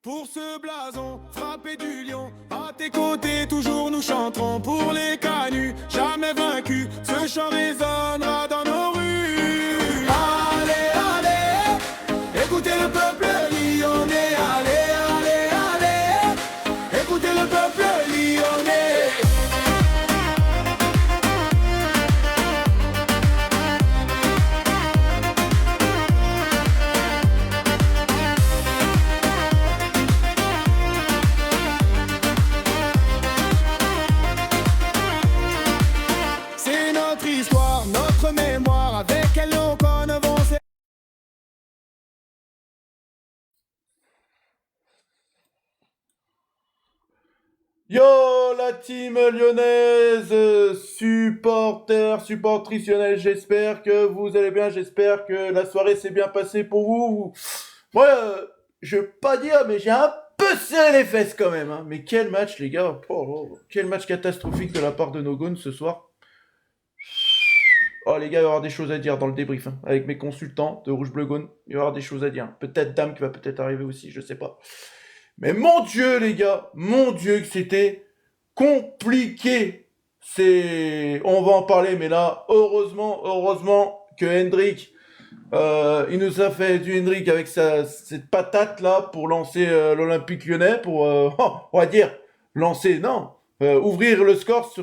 Pour ce blason, frappé du lion, à tes côtés toujours nous chanterons. Pour les canuts, jamais vaincus, ce chant résonnera dans nos rues. Allez, allez, écoutez le peuple lyonnais. Allez, allez, allez, écoutez le peuple lyonnais. C'est notre histoire, notre mémoire, avec elle nos cônes vont se... Yo la team lyonnaise, supporters, supportrices lyonnaises, j'espère que vous allez bien, j'espère que la soirée s'est bien passée pour vous. Moi, je veux pas dire, mais j'ai un peu serré les fesses quand même. Hein. Mais quel match les gars, quel match catastrophique de la part de Nogon ce soir. Oh les gars, il va y avoir des choses à dire dans le débrief, hein, avec mes consultants de Rouge Bleu Gaune, il va y avoir des choses à dire. Peut-être Dame qui va peut-être arriver aussi, je sais pas. Mais mon Dieu les gars, mon Dieu que c'était compliqué. On va en parler, mais là, heureusement que Hendrick, il nous a fait du Hendrick avec cette patate là pour lancer l'Olympique Lyonnais, pour, on va dire, ouvrir le score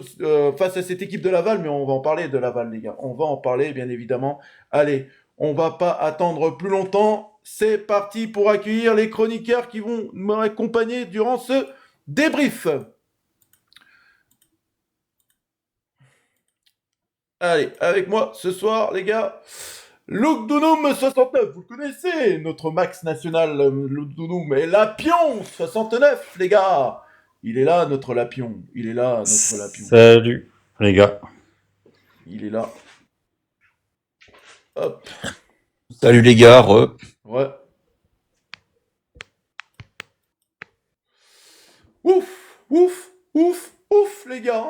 face à cette équipe de Laval, mais on va en parler de Laval les gars, on va en parler bien évidemment. Allez, on va pas attendre plus longtemps. C'est parti pour accueillir les chroniqueurs qui vont m'accompagner durant ce débrief. Allez, avec moi ce soir, les gars, Luc Dounoum 69, vous le connaissez, notre max national, Luc Dounoum, et Lapion 69, les gars. Il est là, notre Lapion. Il est là, notre Lapion. Salut, les gars. Il est là. Hop. Salut les gars, Ouais. Ouf, les gars.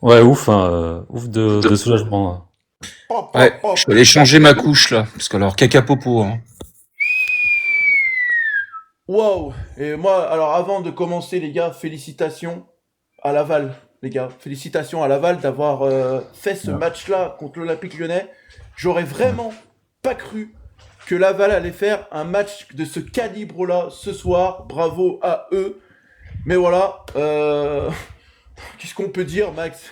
Ouais, ouf, hein, ouf de soulagement. Hop, Ouais, hop, hop. je vais aller changer ma couche là, parce que alors caca popo. Hein. Waouh. Et moi, alors avant de commencer, les gars, félicitations à Laval, les gars. Félicitations à Laval d'avoir fait ce match-là contre l'Olympique Lyonnais. J'aurais vraiment pas cru que Laval allait faire un match de ce calibre-là ce soir. Bravo à eux. Mais voilà, qu'est-ce qu'on peut dire, Max?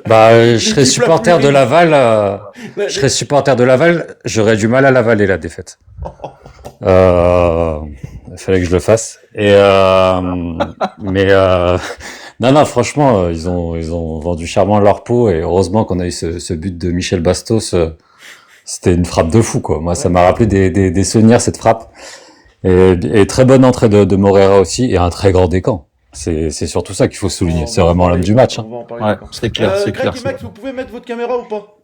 Bah, je serais L'équipe la supporter plus de Laval. Ouais, Je serais supporter de Laval. J'aurais du mal à l'avaler la défaite. Il fallait que je le fasse. Mais non, franchement, ils ont vendu chèrement leur peau et heureusement qu'on a eu ce but de Michel Bastos. C'était une frappe de fou, quoi. Moi, ça m'a rappelé des souvenirs, cette frappe. Et très bonne entrée de Moreira aussi et un très grand décamp. C'est surtout ça qu'il faut souligner. On C'est va en vraiment parler. l'homme du match. On Hein. va en parler, Ouais, d'accord. c'est clair, c'est Greg clair. et Max, vous pouvez mettre votre caméra ou pas?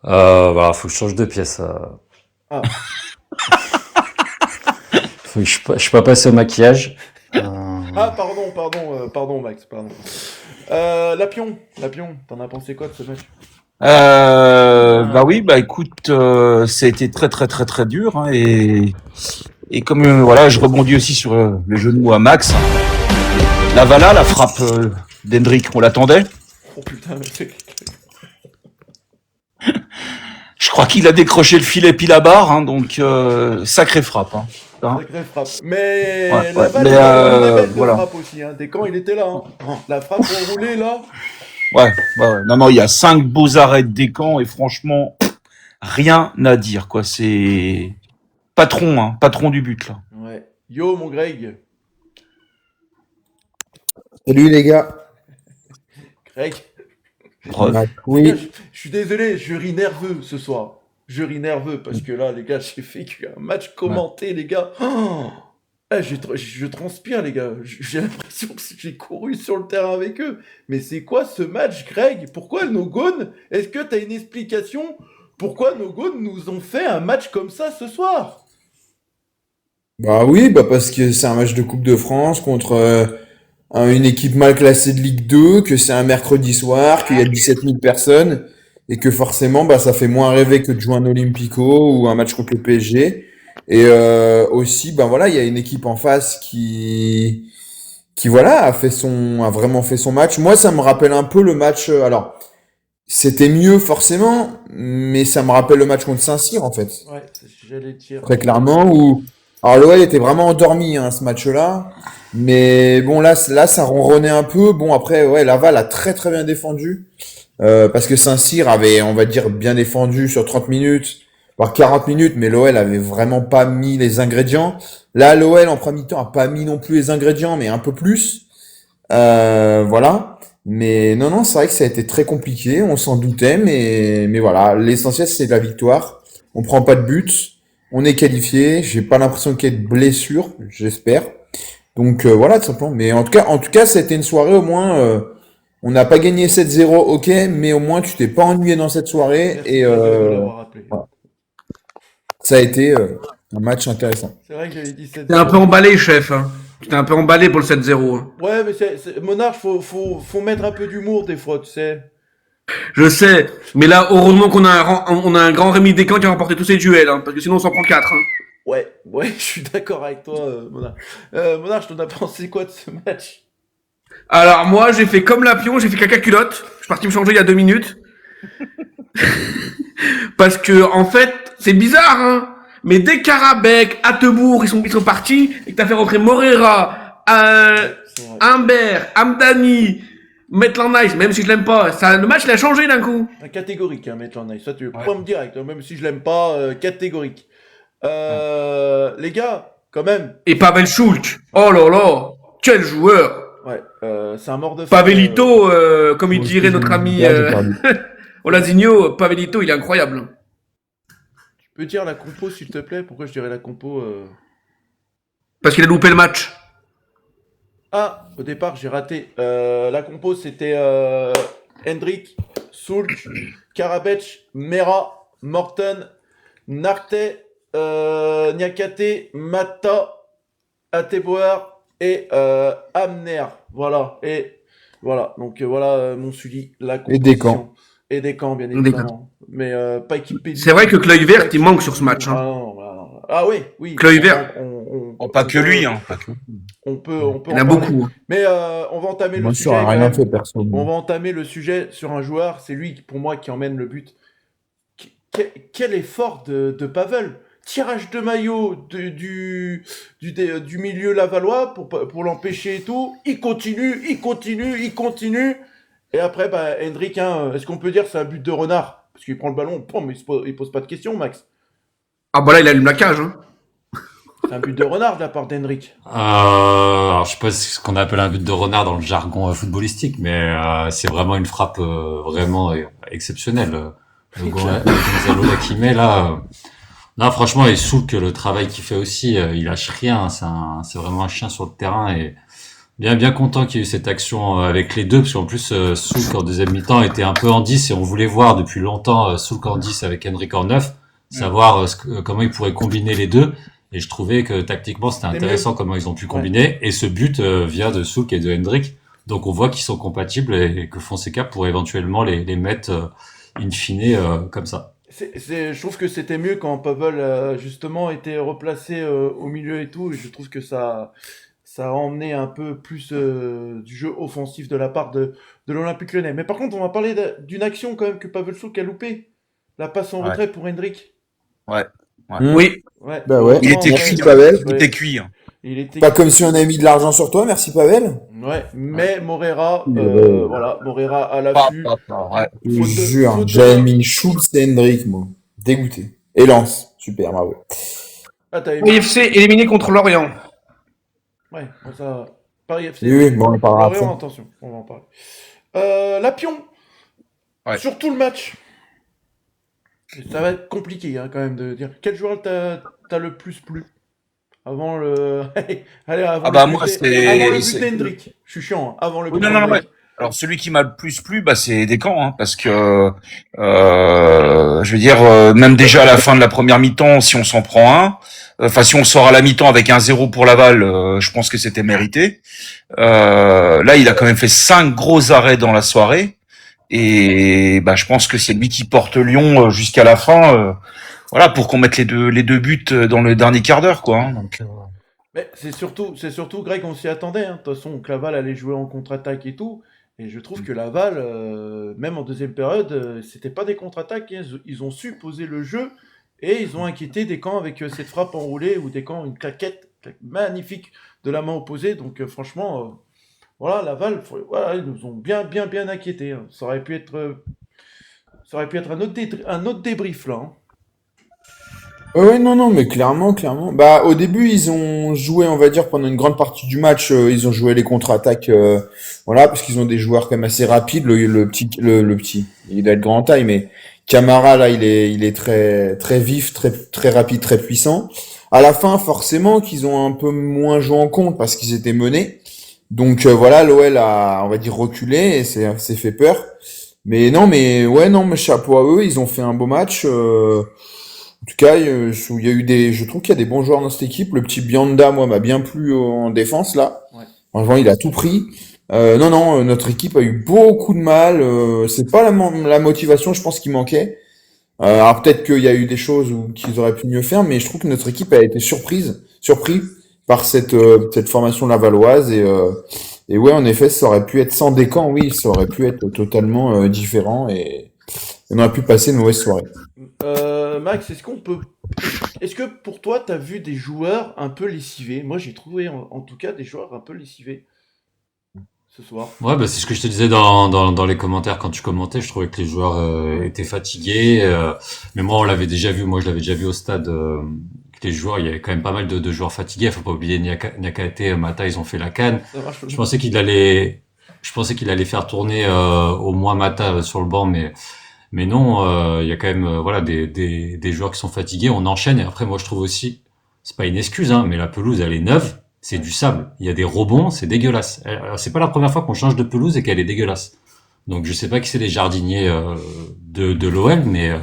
Voilà, faut que je change de pièce. Ah. Je suis pas passé au maquillage. Ah, pardon, Max, pardon. Lapion, t'en as pensé quoi de ce match? Bah oui, bah écoute, ça a été très très très très dur hein, et comme voilà, je rebondis aussi sur le genou à Max. La frappe d'Hendrick, on l'attendait. Oh putain, mais c'est... Je crois qu'il a décroché le filet pile à barre, hein, donc sacrée frappe. Hein. Sacrée frappe. Mais Ouais, Laval, mais, il a une belle voilà. frappe aussi. Hein. Descamps, il était là. Hein. La frappe enroulée, là. Ouais. Non, il y a 5 beaux arrêts de Descamps et franchement, rien à dire, quoi. C'est patron du but, là. Ouais. Yo, mon Greg. Salut les gars. Greg. Oui, Je suis désolé, je ris nerveux ce soir. Je ris nerveux parce que là, les gars, j'ai fait un match commenté, les gars. Oh, je transpire, les gars. J'ai l'impression que j'ai couru sur le terrain avec eux. Mais c'est quoi ce match, Greg? Pourquoi Nogon? Est-ce que tu as une explication pourquoi Nogon nous ont fait un match comme ça ce soir? bah oui, bah parce que c'est un match de Coupe de France contre une équipe mal classée de Ligue 2, que c'est un mercredi soir, qu'il y a 17 000 personnes et que forcément, bah, ça fait moins rêver que de jouer un Olympico ou un match contre le PSG. Et aussi, ben voilà, il y a une équipe en face qui voilà a vraiment fait son match. Moi, ça me rappelle un peu le match. Alors, c'était mieux forcément, mais ça me rappelle le match contre Saint-Cyr en fait. Ouais, j'allais dire. Très clairement, où alors l'OL était vraiment endormi hein, ce match-là, mais bon là ça ronronnait un peu. Bon après ouais, Laval a très très bien défendu parce que Saint-Cyr avait, on va dire, bien défendu sur 30 minutes, voire 40 minutes, mais l'OL avait vraiment pas mis les ingrédients. Là l'OL en premier mi-temps a pas mis non plus les ingrédients, mais un peu plus. Voilà. Mais non, c'est vrai que ça a été très compliqué, on s'en doutait, mais voilà, l'essentiel c'est la victoire. On prend pas de but, on est qualifié, j'ai pas l'impression qu'il y ait de blessure, j'espère. Donc voilà, tout simplement. Mais en tout cas, c'était une soirée au moins, on n'a pas gagné 7-0, ok, mais au moins tu t'es pas ennuyé dans cette soirée Merci et de l'avoir rappelé. voilà. Ça a été un match intéressant. C'est vrai que j'avais dit 7-0. T'es un peu emballé, chef. Hein. T'es un peu emballé pour le 7-0. Hein. Ouais, mais Monarch, faut mettre un peu d'humour des fois, tu sais. Je sais, mais là, heureusement qu'on a on a un grand Rémi Descamps qui a remporté tous ses duels, hein, parce que sinon on s'en prend 4. Hein. Ouais, je suis d'accord avec toi, Monarch. Monarch, t'en as pensé quoi de ce match? Alors moi, j'ai fait comme Lapion, j'ai fait caca culotte. Je suis parti me changer il y a 2 minutes. Parce que, en fait, c'est bizarre, hein. Mais dès qu'Arabek, Attebourg, ils sont partis, et que t'as fait rentrer Morera, C'est vrai. Humbert, Amdani, Maitland Nice, même si je l'aime pas, ça, le match, il a changé d'un coup. Catégorique, hein, Maitland Nice. Ça, tu le prends direct, hein, même si je l'aime pas, catégorique. Les gars, quand même. Et Pavel Schultz, oh là là, quel joueur. Ouais, c'est un mort de faim. Pavelito, comme il Moi aussi, dirait notre j'aime ami bien, j'ai perdu. Olazinho, Pavelito, il est incroyable. Tu peux dire la compo, s'il te plaît? Pourquoi je dirais la compo Parce qu'il a loupé le match. Ah, au départ, j'ai raté. La compo, c'était Hendrik, Sulk, Karabech, Mera, Morten, Narte, Niakate, Mata, Ateboer et Amner. Voilà. Et voilà. Donc voilà mon suivi. La composition. Et des camps, bien évidemment. Mais pas équipé. C'est vrai que Cleuil Vert, il manque sur ce match. Ah, Hein. non. Ah oui. Cleuil Vert. Pas que lui, hein. Pas que... On peut Il y en a en parler. beaucoup. Mais on va entamer Moi le sur sujet. quand rien même. fait perso. On va entamer le sujet sur un joueur. C'est lui, pour moi, qui emmène le but. Quel effort de Pavel. Tirage de maillot du milieu lavallois pour l'empêcher et tout. Il continue. Et après, bah, Hendrik, hein, est-ce qu'on peut dire que c'est un but de renard? Parce qu'il prend le ballon, mais il pose pas de questions, Max. Ah bah là, il allume la cage. Hein. C'est un but de renard de la part d'Hendrik. Alors je sais pas ce qu'on appelle un but de renard dans le jargon footballistique, mais c'est vraiment une frappe vraiment exceptionnelle. Le Gonzalo Lakimé là. Non, franchement, il saoule que le travail qu'il fait aussi, il lâche rien. C'est vraiment un chien sur le terrain et bien content qu'il y ait eu cette action avec les deux, parce qu'en plus Soulk en deuxième mi-temps était un peu en 10 et on voulait voir depuis longtemps Soulk en 10 avec Hendrik en 9, savoir comment ils pourraient combiner les deux. Et je trouvais que tactiquement c'était intéressant comment ils ont pu combiner. Et ce but vient de Soulk et de Hendrik. Donc on voit qu'ils sont compatibles et que Fonseca pourrait éventuellement les mettre in fine comme ça. Je trouve que c'était mieux quand Pavel justement était replacé au milieu et tout. Et je trouve que ça a emmené un peu plus du jeu offensif de la part de l'Olympique Lyonnais. Mais par contre, on va parler d'une action quand même que Pavel Soulk a loupé. La passe en retrait pour Hendrik. Ouais. Oui. Ouais. Bah ouais. Il était Merci cuit. Pavel. Il était cuit. Hein. Il était... Pas comme si on avait mis de l'argent sur toi, merci Pavel. Ouais, mais Morera, voilà, Morera à Pas, l'affût. ouais. Je Faute vous de- jure, faute de- j'avais mis Schultz et Hendrik, moi. Dégoûté. Et Lance. Super, bravo. Ah, t'avais mis... IFC éliminé contre Lorient. Ouais, bon, ça... Paris FC. Oui, bon, on en parlera Lorient, après. attention, on va en parler. Lapion. Ouais. Sur tout le match. Ça va être compliqué hein, quand même de dire. Quel joueur t'as le plus plu? Avant le. Allez, avant Ah bah, le moi, but c'est- avant le but c'est- d'Hendrik. Je suis chiant, hein. Avant le Oui, but non, d'Hendrik. Alors celui qui m'a le plus plu, bah c'est Descamps, hein, parce que je veux dire, même déjà à la fin de la première mi-temps, si on s'en prend un, enfin si on sort à la mi-temps avec 1-0 pour Laval, je pense que c'était mérité. Là, il a quand même fait 5 gros arrêts dans la soirée. Et bah, je pense que c'est lui qui porte Lyon jusqu'à la fin. Voilà, pour qu'on mette les deux buts dans le dernier quart d'heure, quoi. Hein. Donc, Mais c'est surtout, Greg, on s'y attendait. Hein. De toute façon, que Laval allait jouer en contre-attaque et tout. Et je trouve que Laval, même en deuxième période, c'était pas des contre-attaques. Hein. Ils ont su poser le jeu et ils ont inquiété des camps avec cette frappe enroulée ou des camps, une claquette magnifique de la main opposée. Donc franchement, voilà, Laval, voilà, ils nous ont bien inquiétés. Hein. Ça aurait pu être un autre débrief là. Hein. Ouais, non, mais clairement. Bah, au début, ils ont joué, on va dire, pendant une grande partie du match, ils ont joué les contre-attaques, voilà, parce qu'ils ont des joueurs quand même assez rapides. Le petit, il doit être grand en taille, mais Camara, là, il est très vif, très rapide, très puissant. À la fin, forcément, qu'ils ont un peu moins joué en compte parce qu'ils étaient menés. Donc, voilà, l'OL a, on va dire, reculé et s'est fait peur. Mais mais chapeau à eux, ils ont fait un beau match. En tout cas, je trouve qu'il y a des bons joueurs dans cette équipe. Le petit Bianda, moi, m'a bien plu en défense, là. Ouais. Franchement, il a tout pris. Notre équipe a eu beaucoup de mal. C'est pas la motivation, je pense, qui manquait. Alors peut-être qu'il y a eu des choses qu'ils auraient pu mieux faire, mais je trouve que notre équipe a été surpris par cette formation lavalloise. Et ouais, en effet, ça aurait pu être sans Descamps, oui, ça aurait pu être totalement différent et on aurait pu passer une mauvaise soirée. Max, est-ce que pour toi, tu as vu des joueurs un peu lessivés? Moi, j'ai trouvé en tout cas des joueurs un peu lessivés ce soir. Ouais, bah, c'est ce que je te disais dans les commentaires quand tu commentais. Je trouvais que les joueurs étaient fatigués. Mais moi, je l'avais déjà vu au stade. Que les joueurs, il y avait quand même pas mal de joueurs fatigués. Faut pas oublier Niakate, Mata, ils ont fait la CAN. Je pensais qu'il allait faire tourner au moins Mata sur le banc, mais non. Il y a quand même voilà des joueurs qui sont fatigués. On enchaîne et après, moi, je trouve aussi, c'est pas une excuse, hein, mais la pelouse, elle est neuve. C'est du sable. Il y a des rebonds, c'est dégueulasse. Alors, c'est pas la première fois qu'on change de pelouse et qu'elle est dégueulasse. Donc je sais pas qui c'est les jardiniers de l'OL, mais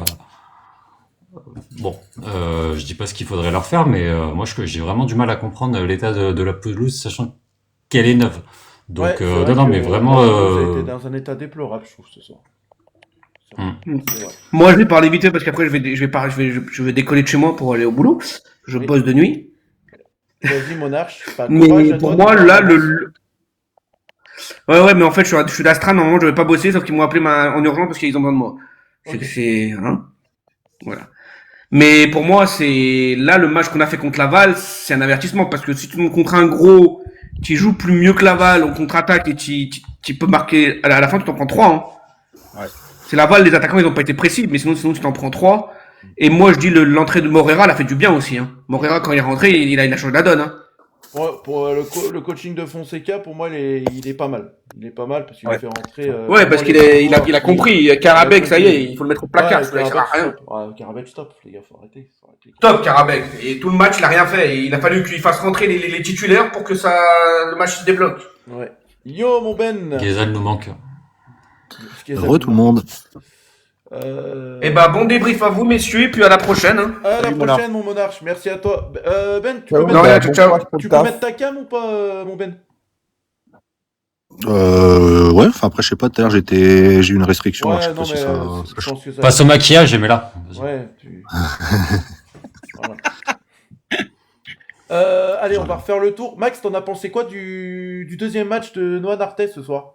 bon, je dis pas ce qu'il faudrait leur faire, mais moi j'ai vraiment du mal à comprendre l'état de la pelouse, sachant qu'elle est neuve. Donc Ouais, c'est vrai non, mais que vraiment. la pelouse a été dans un état déplorable, je trouve, ce soir. C'est vrai. Moi, je vais parler vite fait parce qu'après, je vais décoller de chez moi pour aller au boulot. Je Oui. bosse de nuit. Vas-y, Monarch, courage Mais à pour toi moi, de là, faire l'avance. ouais, mais en fait, je suis d'astreinte. Normalement, je vais pas bosser, sauf qu'ils m'ont appelé en urgence parce qu'ils ont besoin de moi. Ok. Hein, voilà. Mais pour moi, là, le match qu'on a fait contre Laval, c'est un avertissement parce que si tu montes contre un gros qui joue plus mieux que Laval en contre-attaque et tu peux marquer, à la fin, tu t'en prends 3, hein. Ouais. C'est Laval, les attaquants, ils ont pas été précis, mais sinon tu t'en prends 3. Et moi, je dis, l'entrée de Morera, elle a fait du bien aussi, hein. Morera, quand il est rentré, il a changé la donne, hein. Pour le coaching de Fonseca, pour moi, il est pas mal. Il est pas mal parce qu'il Ouais. a fait rentrer. Ouais, parce vraiment qu'il les a compris. Karabek, ça y est, il faut le mettre au placard, Ouais, celui-là, il sert à rien. Karabek, stop, les gars, faut arrêter. Top, Karabek. Et tout le match, il a rien fait. Et il a fallu qu'il fasse rentrer les titulaires pour que le match se débloque. Ouais. Yo, mon Ben. Ghezal nous manque. Heureux tout le monde. Et bah, bon débrief à vous, messieurs, et puis à la prochaine, hein. À la Salut, prochaine, mon Monarch. Merci à toi. Ben, tu Ciao, peux Non, mettre, rien, bon ciao. courage pour le tu peux taf. mettre ta cam ou pas, mon Ben? Ouais, enfin après je sais pas, tout à l'heure j'ai eu une restriction, alors je Ouais, sais pas non, si mais ça. je pense que ça. Passe au maquillage, mais là. Ouais, Voilà. Allez, on va refaire le tour. Max, t'en as pensé quoi du deuxième match de Noah Nartès ce soir?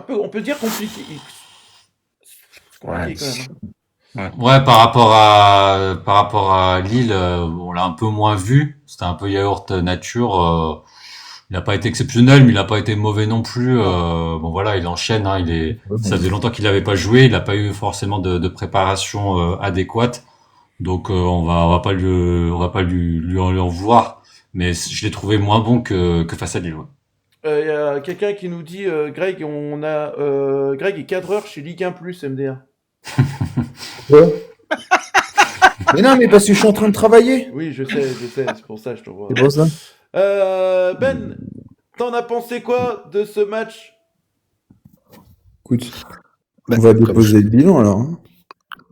On peut dire compliqué. C'est compliqué quand même. Ouais, par rapport à Lille, on l'a un peu moins vu. C'était un peu yaourt nature. Il n'a pas été exceptionnel, mais il n'a pas été mauvais non plus. Bon voilà, il enchaîne. Hein, ça faisait longtemps qu'il n'avait pas joué. Il n'a pas eu forcément de préparation adéquate. Donc on va pas lui en vouloir. Mais je l'ai trouvé moins bon que face à Lille. Ouais. Il y a quelqu'un qui nous dit Greg, Greg est cadreur chez Ligue 1 Plus MDR. Mais non, mais parce que je suis en train de travailler. Oui, je sais, c'est pour ça que je te vois. C'est pour ça. Ben, t'en as pensé quoi de ce match? Écoute, Bah, on va comme déposer le bilan alors. Hein.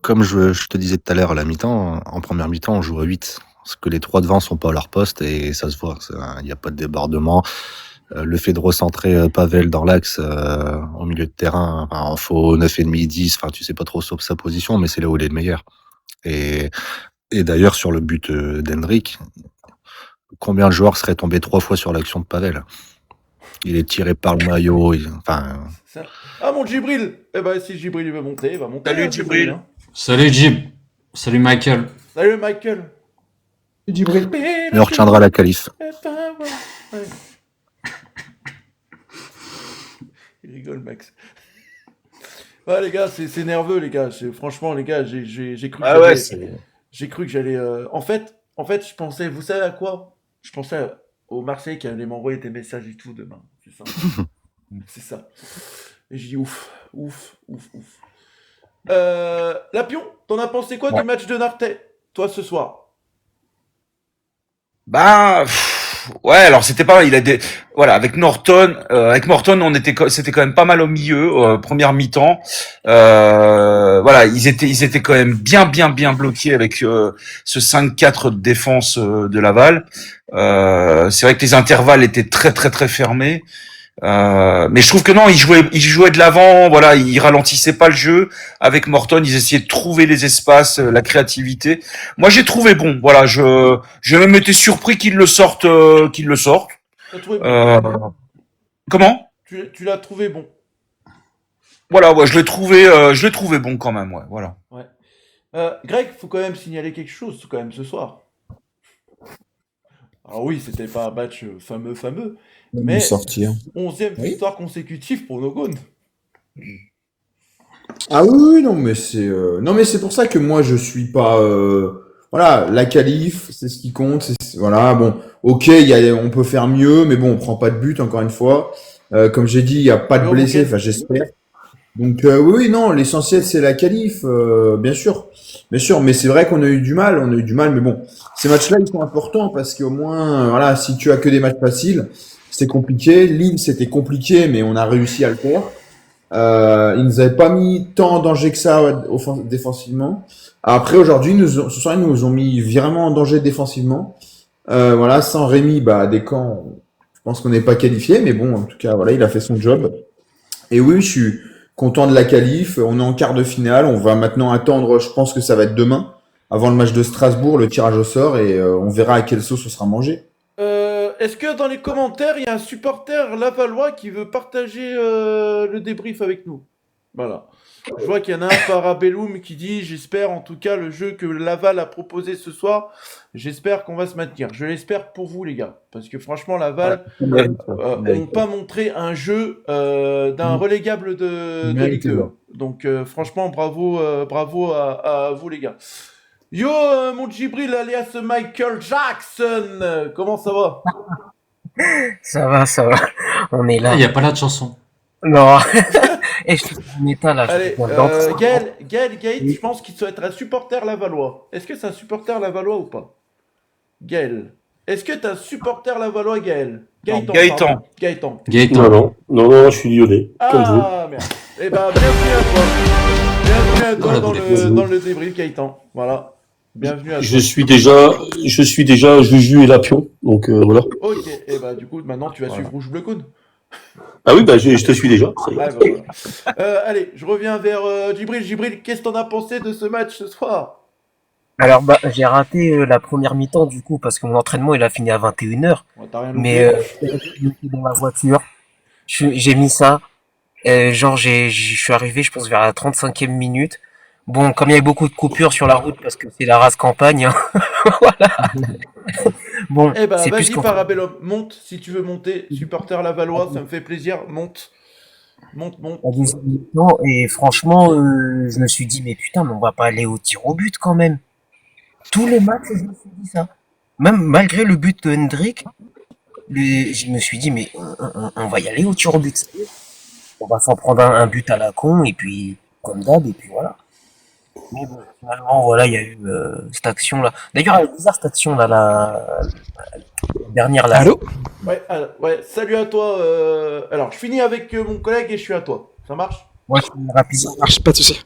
comme je te disais tout à l'heure à la mi-temps, en première mi-temps, on joue à 8. Parce que les trois devant sont pas à leur poste et ça se voit. Il n'y a pas de débordement. Le fait de recentrer Pavel dans l'axe au milieu de terrain, enfin, en faux 9,5, 10, enfin, tu sais pas trop sur sa position, mais c'est là où il est le meilleur. Et, et d'ailleurs, sur le but d'Hendrick, combien de joueurs seraient tombés 3 fois sur l'action de Pavel? Il est tiré par le maillot, enfin... Ça- Ah, mon Djibril! Eh ben, si Djibril il veut monter, il va monter. Salut, hein, Djibril. hein. Salut Jib. Salut Michael. Salut, Michael. Djibril. Mais on retiendra la qualif. Ouais. Il rigole, Max. Ouais, les gars, c'est nerveux, les gars. Franchement, les gars, j'ai cru que Ah ouais, j'allais. J'ai cru que j'allais. En fait, je pensais, vous savez à quoi? Je pensais au Marseille qui allait m'envoyer des messages et tout demain. C'est ça. C'est ça. Et j'ai dit ouf, ouf, ouf, ouf. Lapion, t'en as pensé quoi du match de Nartais, toi, ce soir? Bah, ouais, alors c'était pas mal. Voilà, avec Norton, c'était quand même pas mal au milieu, première mi-temps. Voilà, ils étaient quand même bien bloqués avec ce 5-4 de défense de Laval. C'est vrai que les intervalles étaient très fermés. Mais je trouve que non, ils jouaient de l'avant, voilà, ils ralentissaient pas le jeu. Avec Morton, ils essayaient de trouver les espaces, la créativité. Moi, j'ai trouvé bon, voilà, j'ai même été surpris qu'ils le sortent, T'as trouvé bon? Comment? Tu l'as trouvé bon? Voilà, ouais, je l'ai trouvé bon quand même, ouais, voilà. Ouais. Greg, faut quand même signaler quelque chose quand même ce soir. Alors oui, c'était pas un match fameux, mais Sortir. 11e Oui. victoire consécutive pour Nogon. Ah oui, non, mais c'est pour ça que moi je suis pas voilà, la qualif, c'est ce qui compte, voilà, bon, OK, on peut faire mieux, mais bon, on prend pas de but encore une fois. Comme j'ai dit, il y a pas de Non, blessés, ok. enfin j'espère. Donc oui, non, l'essentiel c'est la qualif, bien sûr. Bien sûr, mais c'est vrai qu'on a eu du mal, mais bon, ces matchs-là ils sont importants parce qu'au moins voilà, si tu as que des matchs faciles, c'est compliqué. Lille, c'était compliqué, mais on a réussi à le faire. Ils nous avaient pas mis tant en danger que ça défensivement. Après, aujourd'hui, ce soir, ils nous ont mis vraiment en danger défensivement. Voilà, sans Rémi, bah, Descamps, je pense qu'on n'est pas qualifié, mais bon, en tout cas, voilà, il a fait son job. Et oui, je suis content de la qualif. On est en quart de finale. On va maintenant attendre, je pense que ça va être demain, avant le match de Strasbourg, le tirage au sort, et on verra à quelle sauce on sera mangé. Est-ce que dans les commentaires, il y a un supporter lavallois qui veut partager le débrief avec nous? Voilà. Je vois qu'il y en a un Parabellum qui dit: j'espère en tout cas le jeu que Laval a proposé ce soir, j'espère qu'on va se maintenir. Je l'espère pour vous les gars, parce que franchement Laval n'ont pas montré un jeu d'un relégable de Ligue 2. Donc franchement bravo à vous les gars. Yo mon Djibril alias Michael Jackson, comment ça va? Ça va. On est là. Il n'y a pas là de chanson. Non. Et je suis en état là. Allez, Gaël, je pense qu'il doit être un supporter lavallois. Est-ce que c'est un supporter lavallois ou pas? Gaël. Est-ce que t'es un supporter lavallois, Gaël? Gaëtan. Pardon. Gaëtan. Non, je suis lyonnais, comme vous. Ah, merde. Eh ben, bienvenue à toi. Bienvenue à toi dans le débrief, Gaëtan. Voilà. Bienvenue à toi. Je suis déjà Juju et Lapion, donc voilà. Ok, et bah du coup, maintenant tu vas suivre Rouge Bleu Cône. Ah oui, bah je te suis déjà. Ça y est. Ouais, bah, voilà. Allez, je reviens vers Djibril. Djibril, qu'est-ce que t'en as pensé de ce match ce soir? Alors bah j'ai raté la première mi-temps du coup parce que mon entraînement il a fini à 21h. Ouais, t'as rien loupé. Mais dans la voiture, j'ai mis ça. Genre je suis arrivé je pense vers la 35e minute. Bon, comme il y avait beaucoup de coupures sur la route parce que c'est la race campagne, hein. Voilà. Bon, Eh ben, c'est plus vas-y, qu'on Parabellum, monte si tu veux monter. Supporter lavallois, ça me fait plaisir. Monte. Monte. la deuxième mi-temps et franchement, je me suis dit mais putain, mais on va pas aller au tir au but quand même. Tous les matchs, je me suis dit ça. Même malgré le but de Hendrick, je me suis dit mais on va y aller au tir au but. On va s'en prendre un but à la con et puis comme d'hab et puis voilà. Mais bon, finalement, voilà, il y a eu cette action-là. D'ailleurs, elle est bizarre cette action-là, la dernière là. Allô? Ouais, salut à toi. Alors, je finis avec mon collègue et je suis à toi. Ça marche? Moi, je finis rapidement. Ça marche, pas de souci.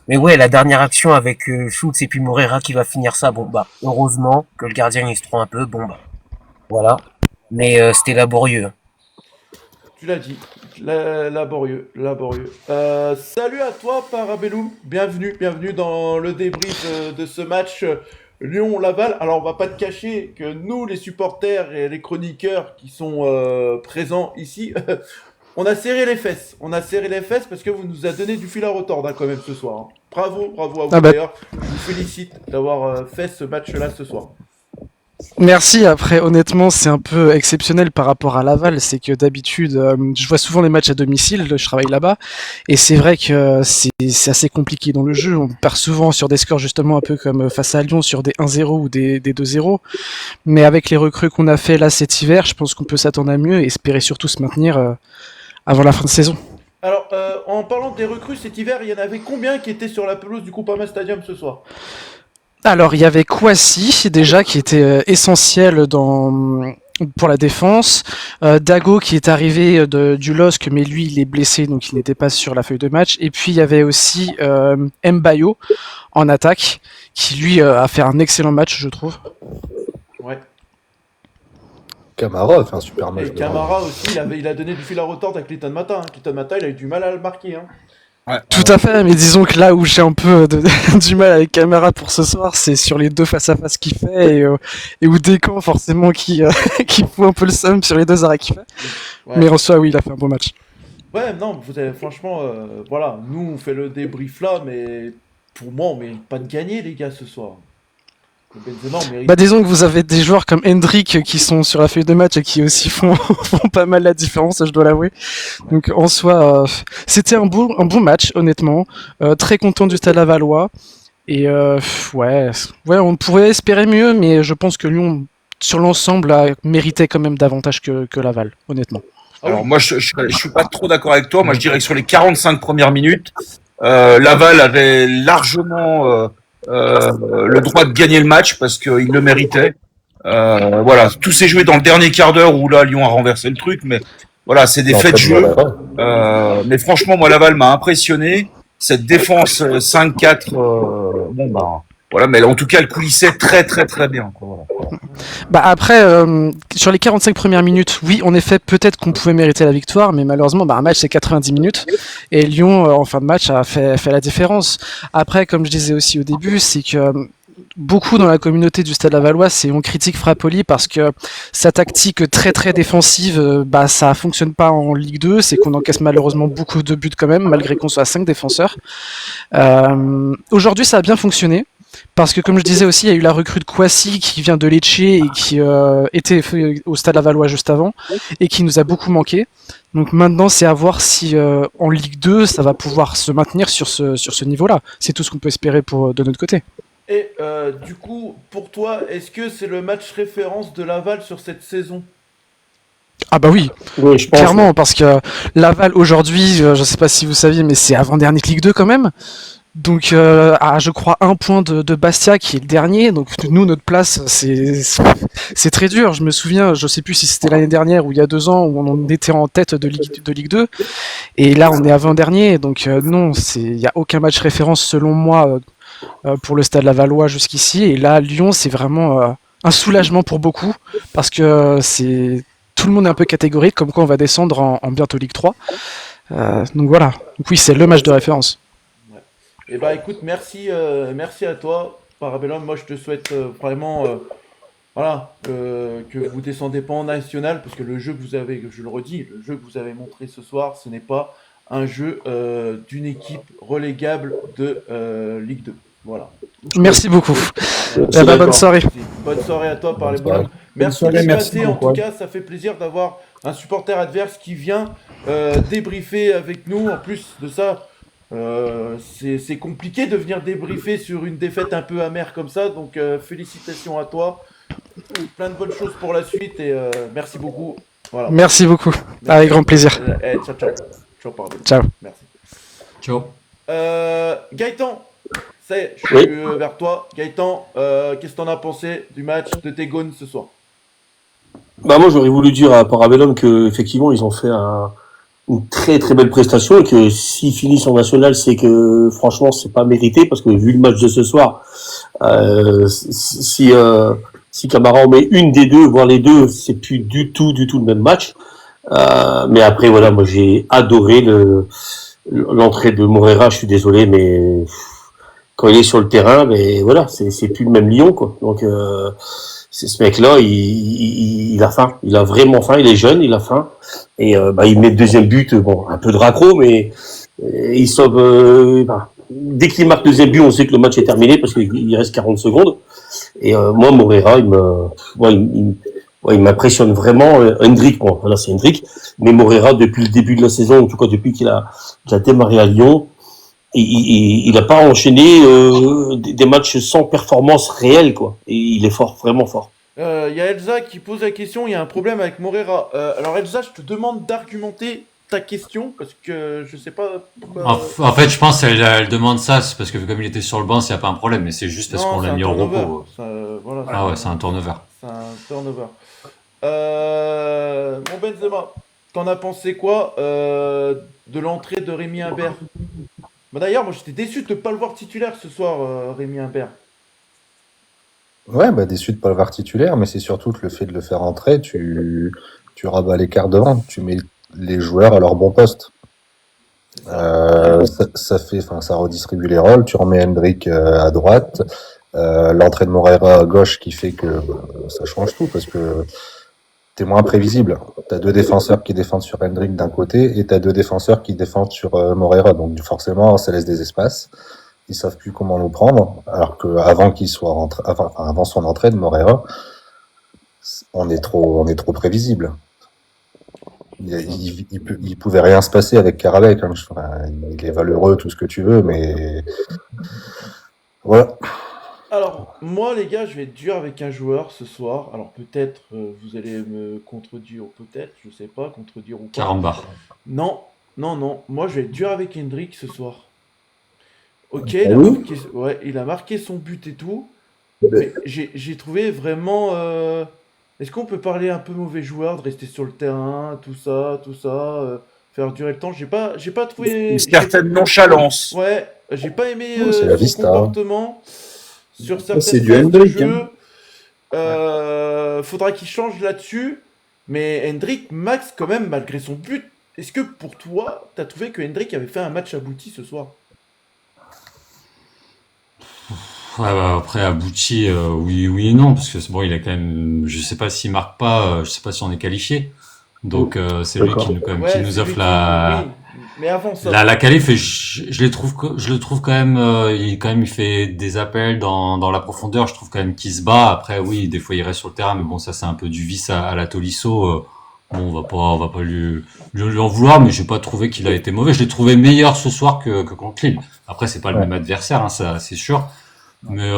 Mais ouais, la dernière action avec Schultz et puis Moreira qui va finir ça. Bon, bah, heureusement que le gardien il se trouve un peu. Bon, bah, Voilà. Mais c'était laborieux. Tu l'as dit. Laborieux. Salut à toi, Parabellum. Bienvenue dans le débrief de ce match Lyon-Laval. Alors, on va pas te cacher que nous, les supporters et les chroniqueurs qui sont présents ici, on a serré les fesses. Parce que vous nous avez donné du fil à retordre quand même ce soir. Hein. Bravo à vous d'ailleurs. Je vous félicite d'avoir fait ce match-là ce soir. Merci. Après, honnêtement, c'est un peu exceptionnel par rapport à Laval. C'est que d'habitude, je vois souvent les matchs à domicile. Je travaille là-bas, et c'est vrai que c'est assez compliqué dans le jeu. On perd souvent sur des scores justement un peu comme face à Lyon sur des 1-0 ou des 2-0. Mais avec les recrues qu'on a fait là cet hiver, je pense qu'on peut s'attendre à mieux et espérer surtout se maintenir avant la fin de saison. Alors, en parlant des recrues cet hiver, il y en avait combien qui étaient sur la pelouse du Groupama Stadium ce soir? Alors, il y avait Kouassi, déjà, qui était essentiel pour la défense. Dago, qui est arrivé du LOSC, mais lui, il est blessé, donc il n'était pas sur la feuille de match. Et puis, il y avait aussi Mbayo, en attaque, qui, lui, a fait un excellent match, je trouve. Ouais. Camara a fait un super match. Et Camara aussi, il a donné du fil à retordre avec Clayton Mata. Clayton Mata, il a eu du mal à le marquer. Hein. Ouais. Tout à fait, mais disons que là où j'ai un peu du mal avec Camara pour ce soir, c'est sur les deux face-à-face qu'il fait et où Descamps forcément qui fout un peu le seum sur les deux arrêts qu'il fait. Ouais. Mais en soi, oui, il a fait un bon match. Ouais, non, vous avez, franchement, voilà, nous on fait le débrief là, mais pour moi on mérite pas de gagner les gars ce soir. Benzema, on mérite... Bah disons que vous avez des joueurs comme Hendrick qui sont sur la feuille de match et qui aussi font pas mal la différence, je dois l'avouer. Donc en soi, c'était un bon match, honnêtement. Très content du Stade Lavallois. Et ouais, on pourrait espérer mieux, mais je pense que Lyon, sur l'ensemble, a mérité quand même davantage que Laval, honnêtement. Alors moi, je suis pas trop d'accord avec toi. Moi, je dirais que sur les 45 premières minutes, Laval avait largement... le droit de gagner le match parce qu'il le méritait. Voilà, tout s'est joué dans le dernier quart d'heure où là Lyon a renversé le truc, mais voilà, c'est des faits de jeu. Mais franchement, moi Laval m'a impressionné. Cette défense 5-4, bon bah voilà, mais en tout cas elle coulissait très très très bien. Quoi, voilà. Bah après, sur les 45 premières minutes, oui, en effet, peut-être qu'on pouvait mériter la victoire, mais malheureusement, un match c'est 90 minutes, et Lyon, en fin de match, a fait la différence. Après, comme je disais aussi au début, c'est que beaucoup dans la communauté du Stade Lavallois, on critique Frappoli parce que sa tactique très très défensive, ça fonctionne pas en Ligue 2, c'est qu'on encaisse malheureusement beaucoup de buts quand même, malgré qu'on soit à 5 défenseurs. Aujourd'hui, ça a bien fonctionné. Parce que comme je disais aussi, il y a eu la recrue de Kouassi qui vient de Lecce et qui était au Stade Lavallois juste avant et qui nous a beaucoup manqué. Donc maintenant, c'est à voir si en Ligue 2, ça va pouvoir se maintenir sur ce niveau-là. C'est tout ce qu'on peut espérer de notre côté. Et du coup, pour toi, est-ce que c'est le match référence de Laval sur cette saison ? Ah bah oui, je pense, clairement, parce que Laval aujourd'hui, je sais pas si vous saviez, mais c'est avant-dernier de Ligue 2 quand même. Donc, je crois 1 point de Bastia qui est le dernier. Donc, nous, notre place, c'est très dur. Je me souviens, je sais plus si c'était l'année dernière ou il y a 2 ans où on était en tête de Ligue 2. Et là, on est avant-dernier. Donc, non, il y a aucun match référence selon moi pour le Stade Lavallois jusqu'ici. Et là, Lyon, c'est vraiment un soulagement pour beaucoup parce que tout le monde est un peu catégorique, comme quoi on va descendre en bientôt Ligue 3. Donc voilà. Donc oui, c'est le match de référence. Eh bah écoute, merci à toi, Parabellum. Moi, je te souhaite vraiment, que vous descendez pas en national, parce que le jeu que vous avez, je le redis, le jeu que vous avez montré ce soir, ce n'est pas un jeu d'une équipe relégable de Ligue 2. Voilà. Merci beaucoup. Bonne soirée. Bonne soirée à toi, Parabellum. Merci d'être passé. En tout cas, ça fait plaisir d'avoir un supporter adverse qui vient débriefer avec nous. En plus de ça. C'est compliqué de venir débriefer sur une défaite un peu amère comme ça, donc félicitations à toi, plein de bonnes choses pour la suite et merci beaucoup. Voilà. Merci beaucoup, merci. Avec grand plaisir. Ciao. Ciao. Merci. Ciao. Gaëtan, je suis vers toi. Gaëtan, qu'est-ce que t'en as pensé du match de Tegon ce soir ? Bah moi j'aurais voulu dire à Parabellum que effectivement ils ont fait une très très belle prestation et que s'ils finissent en national, c'est que franchement c'est pas mérité parce que vu le match de ce soir, si Si Camara en met une des deux, voire les deux, c'est plus du tout le même match. Mais après, voilà, moi j'ai adoré l'entrée de Moreira. Je suis désolé, mais quand il est sur le terrain, mais voilà, c'est plus le même Lyon, quoi. Donc c'est ce mec-là, il a faim, il a vraiment faim. Il est jeune, il a faim, et il met le deuxième but. Bon, un peu de raccro, mais il sauve. Dès qu'il marque le deuxième but, on sait que le match est terminé parce qu'il reste 40 secondes. Et moi, Moreira, il m'impressionne vraiment. Hendrick, bon, voilà, c'est Hendrick, mais Moreira, depuis le début de la saison, en tout cas depuis qu'il a démarré à Lyon, il n'a pas enchaîné des matchs sans performance réelle, quoi. Et il est fort, vraiment fort. Il y a Elsa qui pose la question, il y a un problème avec Moreira. Alors Elsa, je te demande d'argumenter ta question, parce que je sais pas pourquoi... En fait, je pense qu'elle demande ça, c'est parce que comme il était sur le banc, s'il n'y a pas un problème, mais c'est juste parce qu'on l'a mis au repos. Voilà, Ah ouais, c'est un turnover. C'est un turnover. Mon Benzema, t'en as pensé quoi de l'entrée de Rémi Imbert? D'ailleurs, moi j'étais déçu de ne pas le voir titulaire ce soir, Rémi Imbert. Ouais, déçu de pas le voir titulaire, mais c'est surtout que le fait de le faire entrer, tu rabats les cartes devant, tu mets les joueurs à leur bon poste. Ça redistribue les rôles, tu remets Hendrick à droite, l'entrée de Moreira à gauche qui fait que ça change tout parce que t'es moins prévisible. T'as deux défenseurs qui défendent sur Hendrick d'un côté et t'as deux défenseurs qui défendent sur Moreira, donc forcément ça laisse des espaces. Ils savent plus comment nous prendre, alors que avant son entrée de Moreira, on est trop prévisible. Il pouvait rien se passer avec Karabek, hein. Il est valeureux, tout ce que tu veux, mais voilà. Alors, moi les gars, je vais être dur avec un joueur ce soir. Alors peut-être vous allez me contredire, peut-être, je sais pas, contredire ou pas. Karamba. Non, moi je vais être dur avec Hendrick ce soir. Ok, il a marqué son but et tout, mais j'ai trouvé vraiment... Est-ce qu'on peut parler un peu mauvais joueur, de rester sur le terrain, tout ça, faire durer le temps? J'ai pas trouvé... Une certaine nonchalance. Ouais, j'ai pas aimé c'est la son vista. comportement sur certaines c'est du phases de Hendrick, jeu. Faudra qu'il change là-dessus, mais Hendrick, Max, quand même, malgré son but, est-ce que pour toi, t'as trouvé que Hendrick avait fait un match abouti ce soir? Ouais, après abouti, oui et non, parce que bon, il a quand même, je sais pas s'il marque pas, je sais pas si on est qualifié. Donc c'est lui qui nous offre Oui, mais avant ça. la qualif, et je le trouve quand même, il fait des appels dans la profondeur. Je trouve quand même qu'il se bat. Après, oui, des fois il reste sur le terrain, mais bon, ça c'est un peu du vice à la Tolisso. Bon, on va pas lui en vouloir, mais j'ai pas trouvé qu'il a été mauvais. Je l'ai trouvé meilleur ce soir que contre Lille. Après, c'est pas le même adversaire, hein, ça c'est sûr. Mais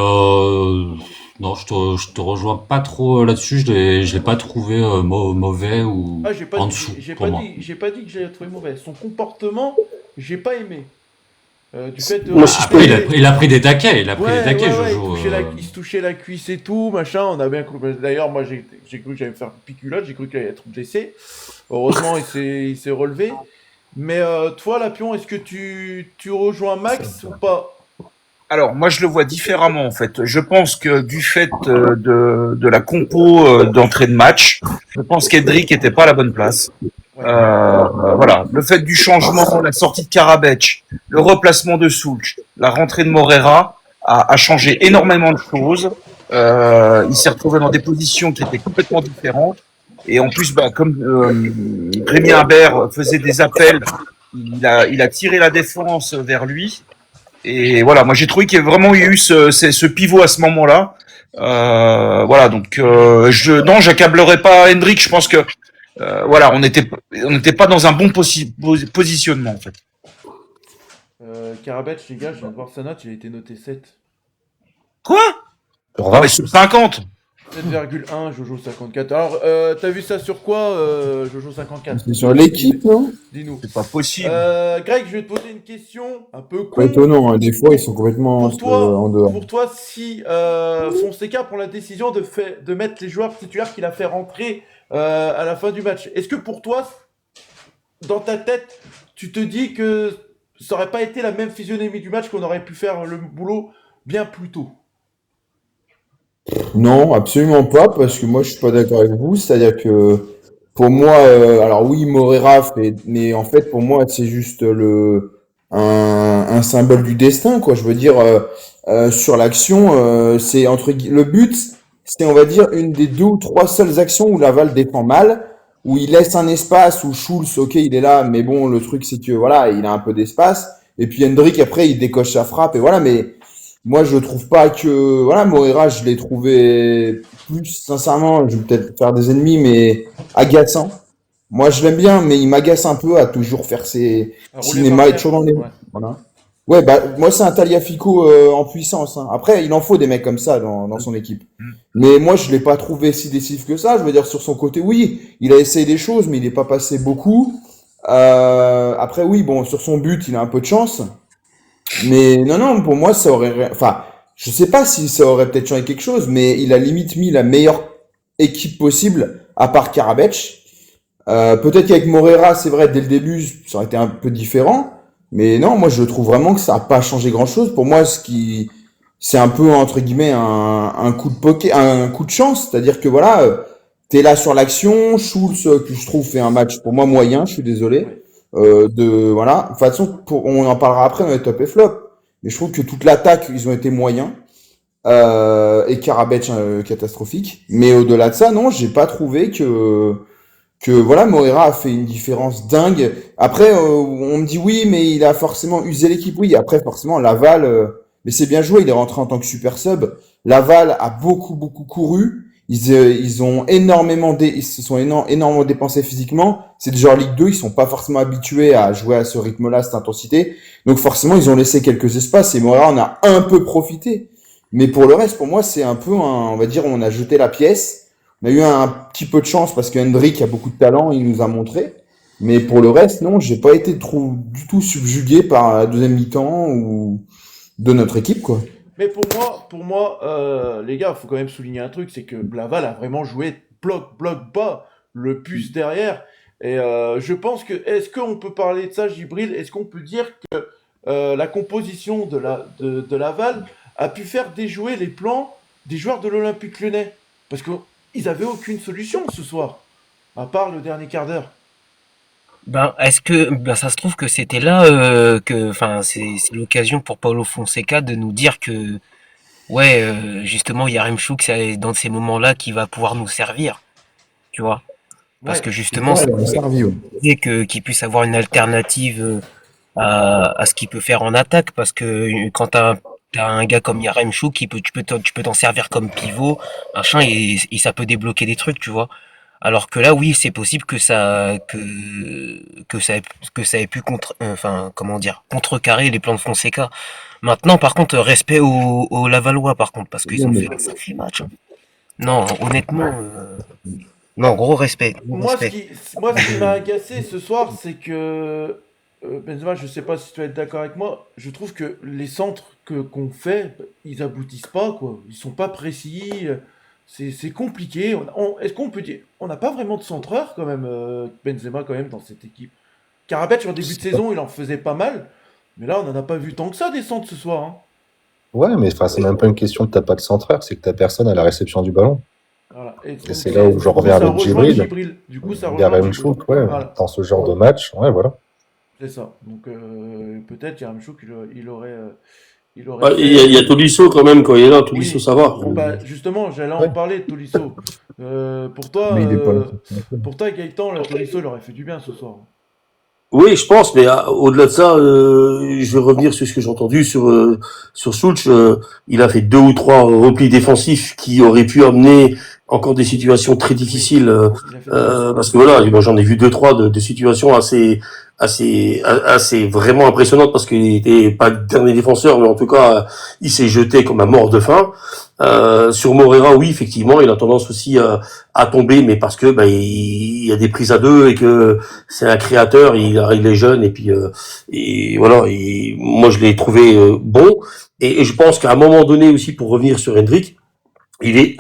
non, je te rejoins pas trop là-dessus. Je l'ai pas trouvé mauvais ou en dessous pour moi. J'ai pas dit que j'ai trouvé mauvais. Son comportement, j'ai pas aimé. Du fait de... Moi, il a pris des taquets. Jojo. Il se touchait la cuisse et tout, machin. On a bien compris. D'ailleurs, moi, j'ai cru que j'allais me faire piculotte. J'ai cru qu'il allait être blessé. Heureusement, il s'est relevé. Mais toi, Lapion, est-ce que tu rejoins Max ou pas? Alors, moi, je le vois différemment, en fait. Je pense que du fait de la compo d'entrée de match, je pense qu'Hendrick était pas à la bonne place. Voilà. Le fait du changement, la sortie de Karabech, le replacement de Soulch, la rentrée de Moreira a changé énormément de choses. Il s'est retrouvé dans des positions qui étaient complètement différentes. Et en plus, comme Rémi Imbert faisait des appels, il a tiré la défense vers lui. Et voilà, moi j'ai trouvé qu'il y a vraiment eu ce pivot à ce moment-là. Voilà, donc non, j'accablerai pas Hendrick. Je pense que voilà, on n'était pas dans un bon positionnement en fait. Karabech, les gars, je viens de voir sa note, il a été noté 7. Quoi? Ah, mais sur 50. 7,1, Jojo 54. Alors, t'as vu ça sur quoi, Jojo 54? C'est sur l'équipe, non? Dis-nous. C'est pas possible. Greg, je vais te poser une question un peu con. Pas étonnant, hein. Des fois ils sont complètement en dehors. Pour toi, si Fonseca prend la décision de mettre les joueurs titulaires qu'il a fait rentrer à la fin du match, est-ce que pour toi, dans ta tête, tu te dis que ça aurait pas été la même physionomie du match, qu'on aurait pu faire le boulot bien plus tôt? Non, absolument pas, parce que moi je suis pas d'accord avec vous. C'est-à-dire que pour moi, alors oui, Morera fait, mais en fait pour moi c'est juste un symbole du destin, quoi. Je veux dire, sur l'action, c'est le but, c'est on va dire une des deux ou trois seules actions où Laval défend mal, où il laisse un espace, où Schulz, ok, il est là, mais bon, le truc c'est que voilà, il a un peu d'espace, et puis Hendrick après il décoche sa frappe, et voilà, mais moi, je trouve pas que, voilà, Moreira, je l'ai trouvé plus, sincèrement, je vais peut-être faire des ennemis, mais agaçant. Moi, je l'aime bien, mais il m'agace un peu à toujours faire ses À rouler par cinémas et terre. toujours dans les, Ouais. voilà. Ouais, bah, moi, c'est un Taliafico, en puissance, hein. Après, il en faut des mecs comme ça dans son équipe. Mais moi, je l'ai pas trouvé si décisif que ça. Je veux dire, sur son côté, oui, il a essayé des choses, mais il est pas passé beaucoup. Après, oui, bon, sur son but, il a un peu de chance. Mais non, non, pour moi, ça aurait... Enfin, je sais pas si ça aurait peut-être changé quelque chose, mais il a limite mis la meilleure équipe possible, à part Karabec. Peut-être qu'avec Morera, c'est vrai, dès le début, ça aurait été un peu différent. Mais non, moi, je trouve vraiment que ça n'a pas changé grand-chose. Pour moi, c'est un peu, entre guillemets, un coup de poker, un coup de chance. C'est-à-dire que voilà, t'es là sur l'action. Schulz, que je trouve, fait un match, pour moi, moyen, je suis désolé. Voilà. De toute façon, on en parlera après dans les top et flop. Mais je trouve que toute l'attaque, ils ont été moyens. Et Karabec, catastrophique. Mais au-delà de ça, non, j'ai pas trouvé que voilà, Moreira a fait une différence dingue. Après, on me dit oui, mais il a forcément usé l'équipe. Oui, après, forcément, Laval, mais c'est bien joué, il est rentré en tant que super sub. Laval a beaucoup couru. Ils ont énormément, ils se sont énormément dépensés physiquement. C'est des joueurs Ligue 2, ils sont pas forcément habitués à jouer à ce rythme-là, cette intensité. Donc forcément, ils ont laissé quelques espaces et Moreira en a un peu profité. Mais pour le reste, pour moi, c'est un peu, on va dire, on a jeté la pièce. On a eu un petit peu de chance parce que Hendrick a beaucoup de talent, il nous a montré. Mais pour le reste, non, j'ai pas été du tout subjugué par la deuxième mi-temps ou de notre équipe, quoi. Mais pour moi, les gars, faut quand même souligner un truc, c'est que Laval a vraiment joué bloc bas, le puce derrière. Et je pense que, est-ce qu'on peut parler de ça, Gibril? Est-ce qu'on peut dire que la composition de Laval a pu faire déjouer les plans des joueurs de l'Olympique Lyonnais? Parce qu'ils avaient aucune solution ce soir, à part le dernier quart d'heure. Ben, ça se trouve que c'était là enfin, c'est l'occasion pour Paulo Fonseca de nous dire que, ouais, justement, Yaremchuk, c'est dans ces moments-là qui va pouvoir nous servir, tu vois. Parce Ouais, que Ouais, justement, ça il a servi, ouais. fait qu'il puisse avoir une alternative à ce qu'il peut faire en attaque. Parce que quand t'as un gars comme Yaremchuk, tu peux t'en servir comme pivot, machin, et ça peut débloquer des trucs, tu vois. Alors que là, oui, c'est possible que ça ait pu enfin, comment dire, contrecarrer les plans de Fonseca. Maintenant, par contre, respect aux Lavallois, par contre, parce qu'ils ont fait un sacré match, hein. Non, honnêtement, non, gros respect, gros Moi, respect. ce qui m'a agacé ce soir, c'est que Benzema, je sais pas si tu vas être d'accord avec moi, je trouve que les centres qu'on fait, ils aboutissent pas, quoi. Ils sont pas précis, c'est compliqué. Est-ce qu'on peut dire, on n'a pas vraiment de centreur quand même, Benzema quand même dans cette équipe. Karabec en début de saison, il en faisait pas mal, mais là, on n'en a pas vu tant que ça des centres ce soir, hein. Ouais, mais enfin, c'est même pas une question que t'as pas de centreur, c'est que t'as personne à la réception du ballon. Voilà. Et donc, c'est là où je du coup, reviens ça avec rejoint Djibril. Djibril. Du coup, ça rejoint Djibril. Yaremchuk, ouais, Voilà. dans ce genre de match, ouais, voilà. C'est ça. Donc peut-être Yaremchuk, il aurait Bah, fait. il y a Tolisso quand même, quand il est là, Tolisso Oui. ça va. Bon, bah, justement, j'allais en Ouais. parler de Tolisso. Pour toi, Mais il est pas là. Gaëtan, le Tolisso, il aurait fait du bien ce soir. Oui, je pense, mais au-delà de ça, je vais revenir sur ce que j'ai entendu sur Schulz. Il a fait 2 ou 3 replis défensifs qui auraient pu amener encore des situations très difficiles. Il a fait des Parce que voilà, moi j'en ai vu 2-3 de situations assez vraiment impressionnantes parce qu'il était pas le dernier défenseur, mais en tout cas, il s'est jeté comme un mort de faim. Sur Morera, oui, effectivement, il a tendance aussi à tomber, mais parce que il y a des prises à deux et que c'est un créateur, il est jeune et puis et voilà. Et moi, je l'ai trouvé bon. Et je pense qu'à un moment donné aussi, pour revenir sur Hendrick, il est,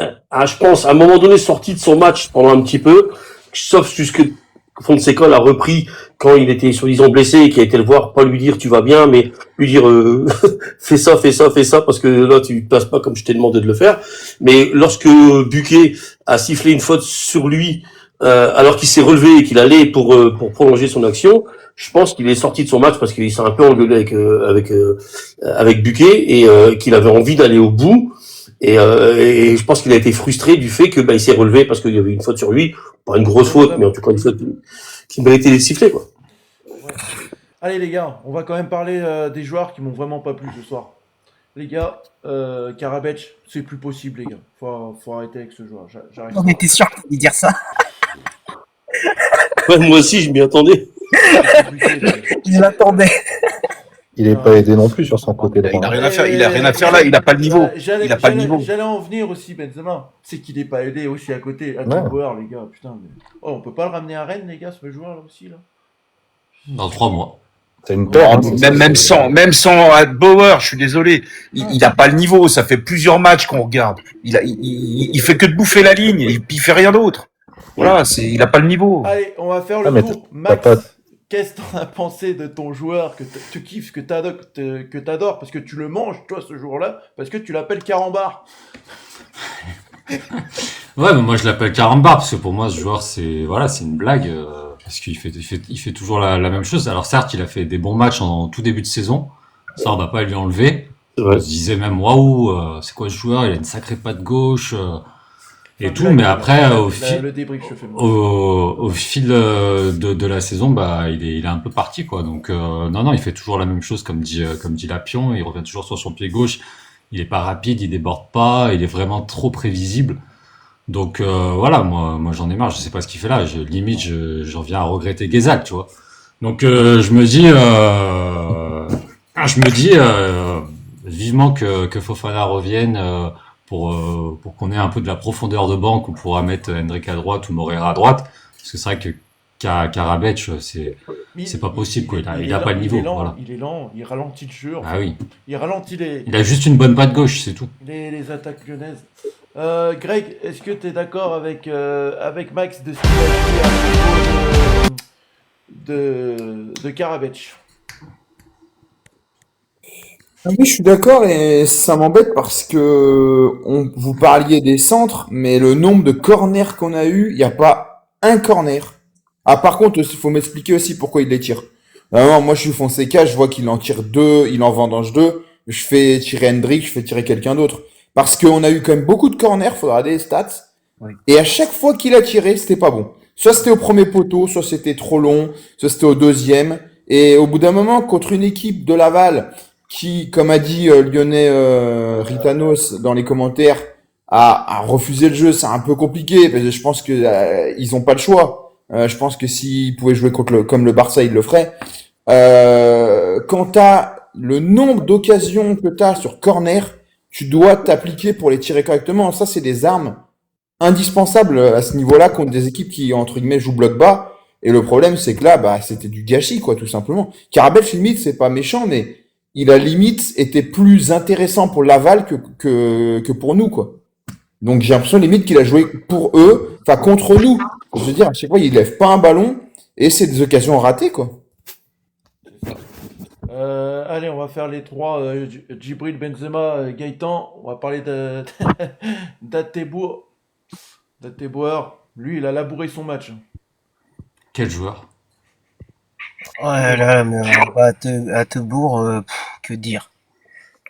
je pense, à un moment donné sorti de son match pendant un petit peu, sauf jusque Fonseca l'a repris quand il était soi-disant blessé et qui a été le voir, pas lui dire tu vas bien, mais lui dire fais ça, parce que là tu passes pas comme je t'ai demandé de le faire. Mais lorsque Buquet a sifflé une faute sur lui, alors qu'il s'est relevé et qu'il allait pour prolonger son action, je pense qu'il est sorti de son match parce qu'il s'est un peu engueulé avec Buquet et qu'il avait envie d'aller au bout. Et je pense qu'il a été frustré du fait que il s'est relevé parce qu'il y avait une faute sur lui, pas une grosse faute, mais en tout cas une faute qui méritait d'être sifflée, quoi. Ouais. Allez les gars, on va quand même parler des joueurs qui m'ont vraiment pas plu ce soir. Les gars, Karabec, c'est plus possible les gars. Faut arrêter avec ce joueur. J'arrive Non, pas. mais t'es sûr qu'il allait dire ça? Ouais, moi aussi, je m'y attendais. Il l'attendait. Il est pas aidé non plus sur son côté droit. Il a rien à faire. Il a rien à faire là. Il a pas le niveau. J'allais Il a pas le niveau. en venir aussi, Benzema. C'est qu'il est pas aidé aussi à côté. À Ouais. Bauer, les gars, putain. Mais... Oh, on peut pas le ramener à Rennes, les gars, ce joueur là aussi là. Dans 3 mois. C'est une peur. Même sans Bauer, je suis désolé. Il a pas le niveau. Ça fait plusieurs matchs qu'on regarde. Il fait que de bouffer la ligne. Il fait rien d'autre. Voilà, il a pas le niveau. Allez, on va faire le mais tour. t'as Max, pas- qu'est-ce que t'en as pensé de ton joueur que tu kiffes, que t'adores, parce que tu le manges, toi, ce jour-là, parce que tu l'appelles Carambar. Ouais, mais moi je l'appelle Carambar parce que pour moi ce joueur c'est une blague parce qu'il fait toujours la même chose. Alors certes, il a fait des bons matchs en tout début de saison. Ça on va pas lui enlever. Ouais. On se disait même waouh, c'est quoi ce joueur? Il a une sacrée patte gauche et tout, mais après Le débrief, je fais moi. au fil de la saison, il est un peu parti quoi. Donc non, il fait toujours la même chose comme dit Lapion. Il revient toujours sur son pied gauche. Il est pas rapide, il déborde pas, il est vraiment trop prévisible. Donc voilà, moi j'en ai marre. Je sais pas ce qu'il fait là. J'en viens à regretter Guézal, tu vois. Donc je me dis vivement que Fofana revienne pour qu'on ait un peu de la profondeur de banc, on pourra mettre Hendrick à droite ou Moreira à droite, parce que c'est vrai que Karabec, c'est pas possible, quoi. Il a pas le niveau, voilà. Il est lent, il ralentit le jeu. Ah oui. Il ralentit Il a juste une bonne patte gauche, c'est tout. les attaques lyonnaises. Greg, est-ce que tu es d'accord avec Max de ce qu'il a dit à propos de Karabec? Ah oui, je suis d'accord et ça m'embête parce que vous parliez des centres, mais le nombre de corners qu'on a eu, il n'y a pas un corner. Ah, par contre, il faut m'expliquer aussi pourquoi il les tire. Vraiment, moi, je suis Fonseca, je vois qu'il en tire 2, il en vendange 2. Je fais tirer Hendrick, je fais tirer quelqu'un d'autre. Parce qu'on a eu quand même beaucoup de corners, faudra des stats. Oui. Et à chaque fois qu'il a tiré, c'était pas bon. Soit c'était au premier poteau, soit c'était trop long, soit c'était au deuxième. Et au bout d'un moment, contre une équipe de Laval qui, comme a dit Lyonnais Ritanos dans les commentaires, a refusé le jeu, c'est un peu compliqué parce que je pense que ils ont pas le choix. Je pense que s'ils pouvaient jouer comme le Barça, ils le feraient. Quand t'as le nombre d'occasions que t'as sur corner, tu dois t'appliquer pour les tirer correctement. Ça, c'est des armes indispensables à ce niveau-là contre des équipes qui, entre guillemets, jouent bloc bas. Et le problème, c'est que là, c'était du gâchis, quoi, tout simplement. Karabec, limite, c'est pas méchant, mais il a limite été plus intéressant pour Laval que pour nous, quoi. Donc j'ai l'impression limite qu'il a joué pour eux, enfin contre nous. Je veux dire, à chaque fois, il lève pas un ballon et c'est des occasions ratées, quoi. Allez, on va faire les trois. Djibril, Benzema, Gaëtan. On va parler d'Atebouer. Lui, il a labouré son match. Quel joueur? Ouais, là, mais à Tebourg, que dire?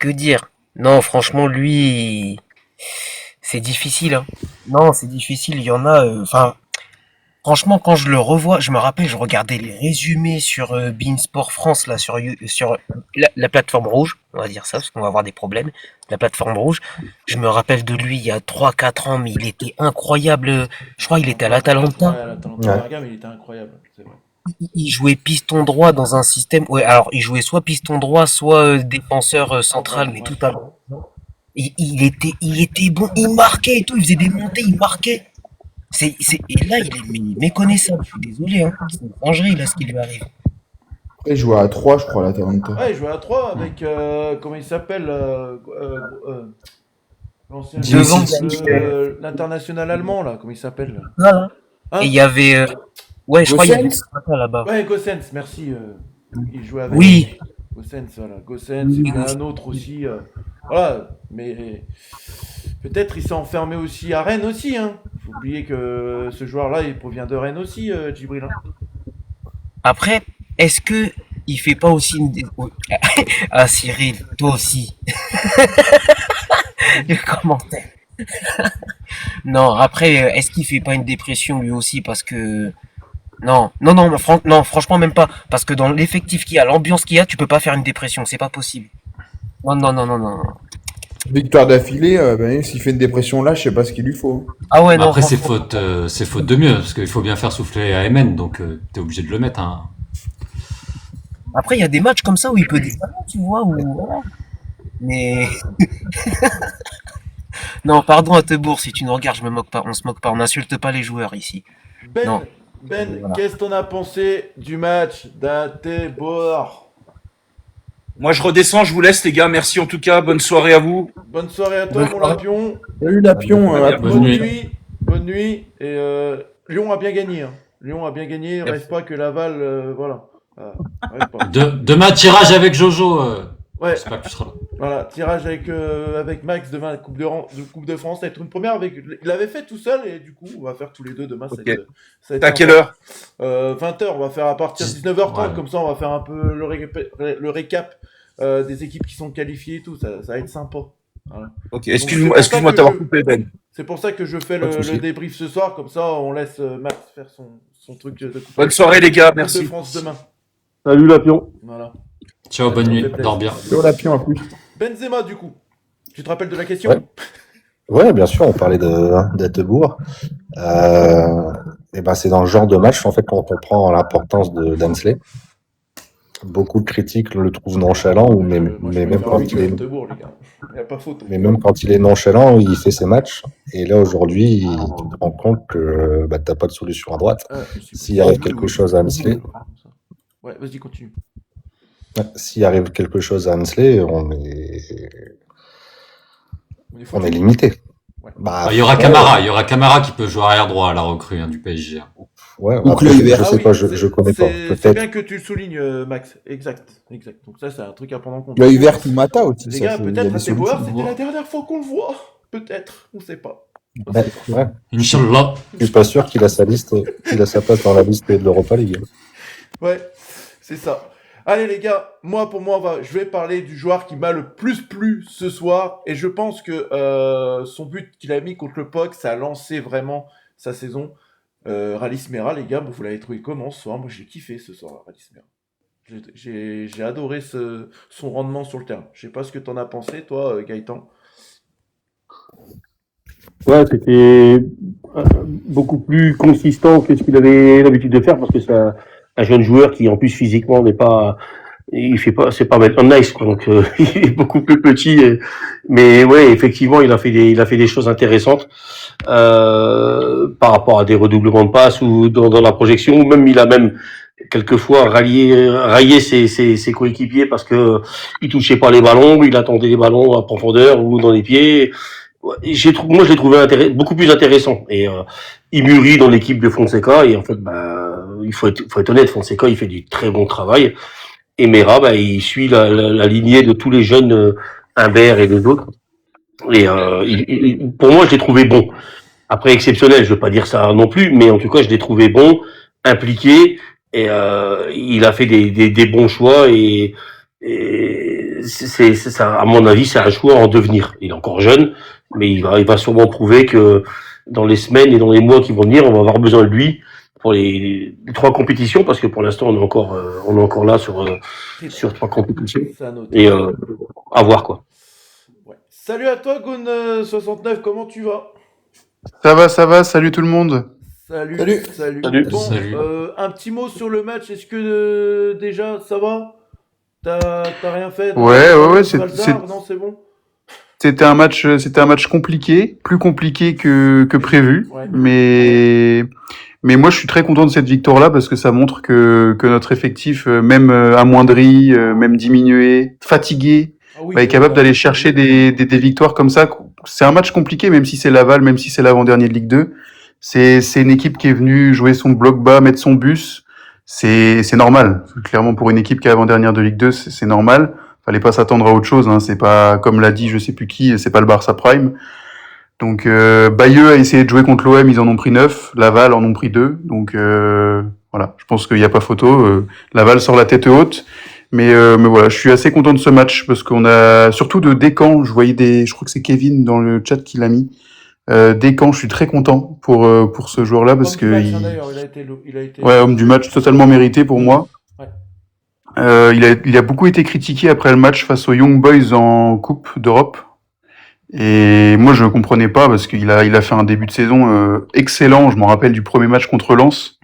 Que dire? Non, franchement, lui, c'est difficile, hein. Non, c'est difficile. Il y en a, franchement, quand je le revois, je me rappelle, je regardais les résumés sur beIN Sport France, là, sur la plateforme rouge, on va dire ça, parce qu'on va avoir des problèmes. La plateforme rouge. Je me rappelle de lui il y a 3-4 ans, mais il était incroyable. Je crois qu'il était à l'Atalanta. Ouais, à l'Atalanta Bergame, il était incroyable, c'est vrai. Il jouait piston droit dans un système. Ouais, alors il jouait soit piston droit, soit défenseur central, mais tout à l'heure. Il était bon, il marquait et tout, il faisait des montées, il marquait. Et là, il est méconnaissable. Je suis désolé, hein. C'est une dinguerie là ce qui lui arrive. Après, il jouait à 3, je crois, à l'Atalanta. Ouais, il jouait à 3 avec. Comment il s'appelle l'ancien Devant l'international allemand, là. Comment il s'appelle là Voilà. Hein Et il y avait Ouais, je crois qu'il y avait Gossens Zapata là-bas. Ouais, Gossens, merci. Il jouait avec Oui. Gossens, voilà. Gossens, il y en a un autre aussi. Voilà, mais peut-être il s'est enfermé aussi à Rennes aussi. Hein. Faut oublier que ce joueur-là, il provient de Rennes aussi, Djibril. Hein. Après, est-ce que il fait pas aussi Ah Cyril, toi aussi. Le commentaire. Non, après, est-ce qu'il fait pas une dépression lui aussi parce que non, non, franchement même pas parce que dans l'effectif qu'il y a, l'ambiance qu'il y a, tu peux pas faire une dépression, c'est pas possible. Non. Victoire d'affilée, ben, s'il fait une dépression là, je sais pas ce qu'il lui faut. Ah ouais, non. Après, c'est franchement. faute de mieux, parce qu'il faut bien faire souffler AMN, donc t'es obligé de le mettre. Hein. Après, il y a des matchs comme ça où il peut disparaître, tu vois, voilà. Mais non, pardon à Tebourg, si tu nous regardes, je me moque pas, on se moque pas, on n'insulte pas les joueurs ici. Non. Ben, qu'est-ce que t'en as pensé du match d'Atebour? Moi, je redescends, je vous laisse, les gars. Merci en tout cas. Bonne soirée à vous. Bonne soirée à toi, mon Lapion. Salut Lapion. Bonne nuit. Bonne nuit. Et Lyon a bien gagné. Hein. Lyon a bien gagné. Il ne reste pas que Laval. Voilà. Demain, tirage avec Jojo. Ouais. J'espère que tu seras là. Voilà, tirage avec Max demain, la Coupe de France. Ça va être une première avec. Il l'avait fait tout seul et du coup, on va faire tous les deux demain. Okay. Ça à quelle heure 20h. On va faire à partir de 19h30. Ouais. Comme ça, on va faire un peu le récap des équipes qui sont qualifiées et tout. Ça va être sympa. Voilà. Ok, excuse-moi de t'avoir coupé, Ben. C'est pour ça que je fais le débrief ce soir. Comme ça, on laisse Max faire son truc de coupe. Bonne soirée, les gars. Merci. De France demain. Salut, Lapion. Voilà. Ciao, bonne nuit, dors bien. Ciao Lapion, à plus. Benzema, du coup. Tu te rappelles de la question? Ouais, bien sûr, on parlait d'Atebour. Et ben, c'est dans le genre de match, en fait, quand on comprend l'importance de Damsley. Beaucoup de critiques le trouvent nonchalant, mais même quand il est. Mais même quand il est nonchalant, il fait ses matchs. Et là, aujourd'hui, il te rend compte que t'as pas de solution à droite. S'il arrive quelque chose à Damsley. Ouais, vas-y, continue. S'il arrive quelque chose à Ansley, on est limité. Ouais. Bah, il y aura Camara qui peut jouer arrière droit à la recrue du PSG. Ouais, après, je sais pas, je connais pas. C'est bien que tu le soulignes, Max. Exact. Donc ça, c'est un truc à prendre en compte. L'œil vert ou Mata aussi. Les gars, peut-être à Tebour, c'était la dernière fois qu'on le voit. Peut-être, on sait pas. Ouais. Inch'Allah. Je suis pas sûr qu'il a sa place dans la liste de l'Europa League. Ouais, c'est ça. Allez les gars, pour moi, je vais parler du joueur qui m'a le plus plu ce soir. Et je pense que son but qu'il a mis contre le POC, ça a lancé vraiment sa saison. Rally Smera, les gars, vous l'avez trouvé comment ce soir? Moi, j'ai kiffé ce soir, Rally Smera. J'ai adoré son rendement sur le terrain. Je sais pas ce que t'en as pensé, toi, Gaëtan. Ouais, c'était beaucoup plus consistant que ce qu'il avait l'habitude de faire parce que c'est un jeune joueur qui, en plus, physiquement, c'est pas Maitland Nice, quoi, donc il est beaucoup plus petit. Mais ouais, effectivement, il a fait des choses intéressantes par rapport à des redoublements de passes ou dans la projection. Même il a quelquefois raillé ses coéquipiers parce que il touchait pas les ballons, il attendait les ballons à profondeur ou dans les pieds. Moi, je l'ai trouvé beaucoup plus intéressant. Et il mûrit dans l'équipe de Fonseca. Et en fait, il faut être honnête, Fonseca, il fait du très bon travail. Et Mera, il suit la lignée de tous les jeunes Humbert et les autres. Et pour moi, je l'ai trouvé bon. Après, exceptionnel, je veux pas dire ça non plus, mais en tout cas, je l'ai trouvé bon, impliqué. Et il a fait des bons choix. Et c'est ça, à mon avis, c'est un joueur en devenir. Il est encore jeune, mais il va sûrement prouver que dans les semaines et dans les mois qui vont venir, on va avoir besoin de lui pour les 3 compétitions, parce que pour l'instant, on est encore là sur 3 compétitions. Et à voir, quoi. Ouais. Salut à toi, Gon69, comment tu vas? Ça va, salut tout le monde. Salut. Bon, Salut. un petit mot sur le match, est-ce que déjà, ça va? T'as rien fait? Ouais, non, c'est bon? C'était un match compliqué, plus compliqué que prévu, Ouais. mais moi je suis très content de cette victoire-là parce que ça montre que notre effectif, même amoindri, même diminué, fatigué, est capable d'aller chercher des victoires comme ça. C'est un match compliqué, même si c'est Laval, même si c'est l'avant-dernier de Ligue 2. C'est une équipe qui est venue jouer son bloc bas, mettre son bus. C'est normal. Clairement, pour une équipe qui est avant-dernière de Ligue 2, c'est normal. Fallait pas s'attendre à autre chose. Hein. C'est pas, comme l'a dit je sais plus qui, c'est pas le Barça Prime. Donc Bayeux a essayé de jouer contre l'OM, ils en ont pris 9. Laval en ont pris 2. Donc voilà, je pense qu'il n'y a pas photo. Laval sort la tête haute. Mais voilà, je suis assez content de ce match parce qu'on a surtout de Descamps. Je crois que c'est Kevin dans le chat qui l'a mis. Descamps, je suis très content pour ce joueur-là parce Homme que du match, hein, d'ailleurs, il a été ouais, homme du match totalement mérité pour moi. Ouais. Il a beaucoup été critiqué après le match face aux Young Boys en Coupe d'Europe. Et moi, je ne comprenais pas parce qu'il a fait un début de saison excellent. Je m'en rappelle du premier match contre Lens.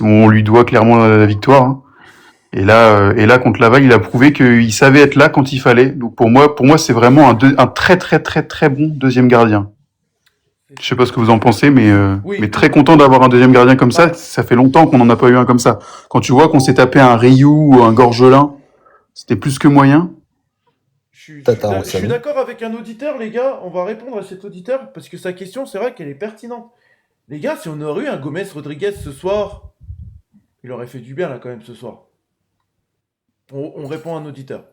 On lui doit clairement la victoire. Hein. Et là, contre Laval, il a prouvé qu'il savait être là quand il fallait. Donc pour moi, c'est vraiment un très très très très bon deuxième gardien. Je sais pas ce que vous en pensez, mais très content d'avoir un deuxième gardien comme ça. Ça fait longtemps qu'on n'en a pas eu un comme ça. Quand tu vois qu'on s'est tapé un Rioux ou un Gorgelin, c'était plus que moyen. Je suis d'accord avec un auditeur, les gars. On va répondre à cet auditeur parce que sa question, c'est vrai qu'elle est pertinente. Les gars, si on aurait eu un Gomez Rodriguez ce soir, il aurait fait du bien là quand même ce soir. On répond à un auditeur.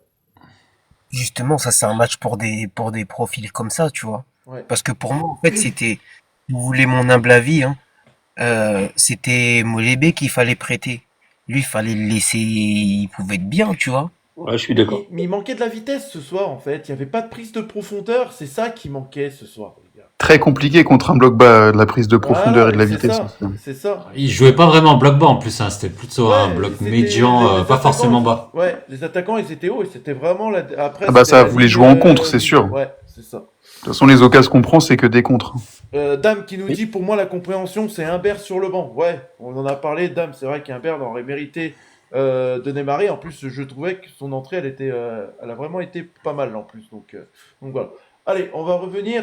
Justement, ça c'est un match pour des profils comme ça, tu vois. Ouais. Parce que pour moi, en fait, c'était, si vous voulez mon humble avis, hein, c'était Molébé qu'il fallait prêter. Lui, il fallait le laisser, il pouvait être bien, tu vois. Ouais, je suis d'accord. Mais il manquait de la vitesse ce soir en fait. Il n'y avait pas de prise de profondeur. C'est ça qui manquait ce soir, les gars. Très compliqué contre un bloc bas, de la prise de profondeur et de la vitesse. C'est ça. Il jouait pas vraiment en bloc bas en plus, hein. C'était plutôt un bloc médian, pas forcément bas. Ouais, les attaquants ils étaient hauts et c'était vraiment après. Ah bah ça voulait jouer en contre, c'est sûr. Ouais, c'est ça. De toute façon, les occasions qu'on prend, c'est que des contres. Dame qui nous dit, pour moi, la compréhension, c'est Humbert sur le banc. Ouais, on en a parlé, Dame, c'est vrai qu'Humbert aurait mérité de démarrer. En plus, je trouvais que son entrée, elle a vraiment été pas mal en plus. Donc voilà. Allez, on va revenir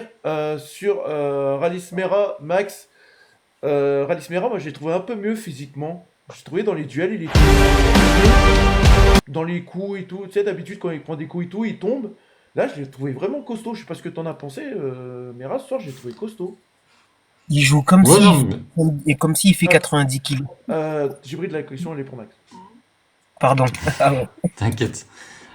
sur Rallis Mera, Max. Rallis Mera, moi, j'ai trouvé un peu mieux physiquement. J'ai trouvé dans les duels, il était dans les coups et tout. Tu sais, d'habitude, quand il prend des coups et tout, il tombe. Là, je l'ai trouvé vraiment costaud. Je sais pas ce que t'en as pensé, Mera, ce soir, je l'ai trouvé costaud. Il joue comme s'il fait 90 kilos. J'ai pris de la question, elle est pour Max. Pardon. T'inquiète.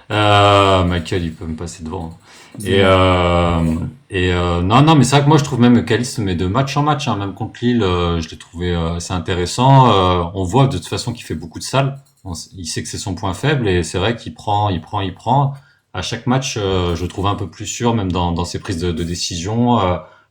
Michael, il peut me passer devant. Non, mais c'est vrai que moi, je trouve même que Calis se met de match en match, hein, même contre Lille, je l'ai trouvé assez intéressant. On voit de toute façon qu'il fait beaucoup de salles. Il sait que c'est son point faible et c'est vrai qu'il prend. À chaque match, je le trouve un peu plus sûr, même dans ses prises de décision.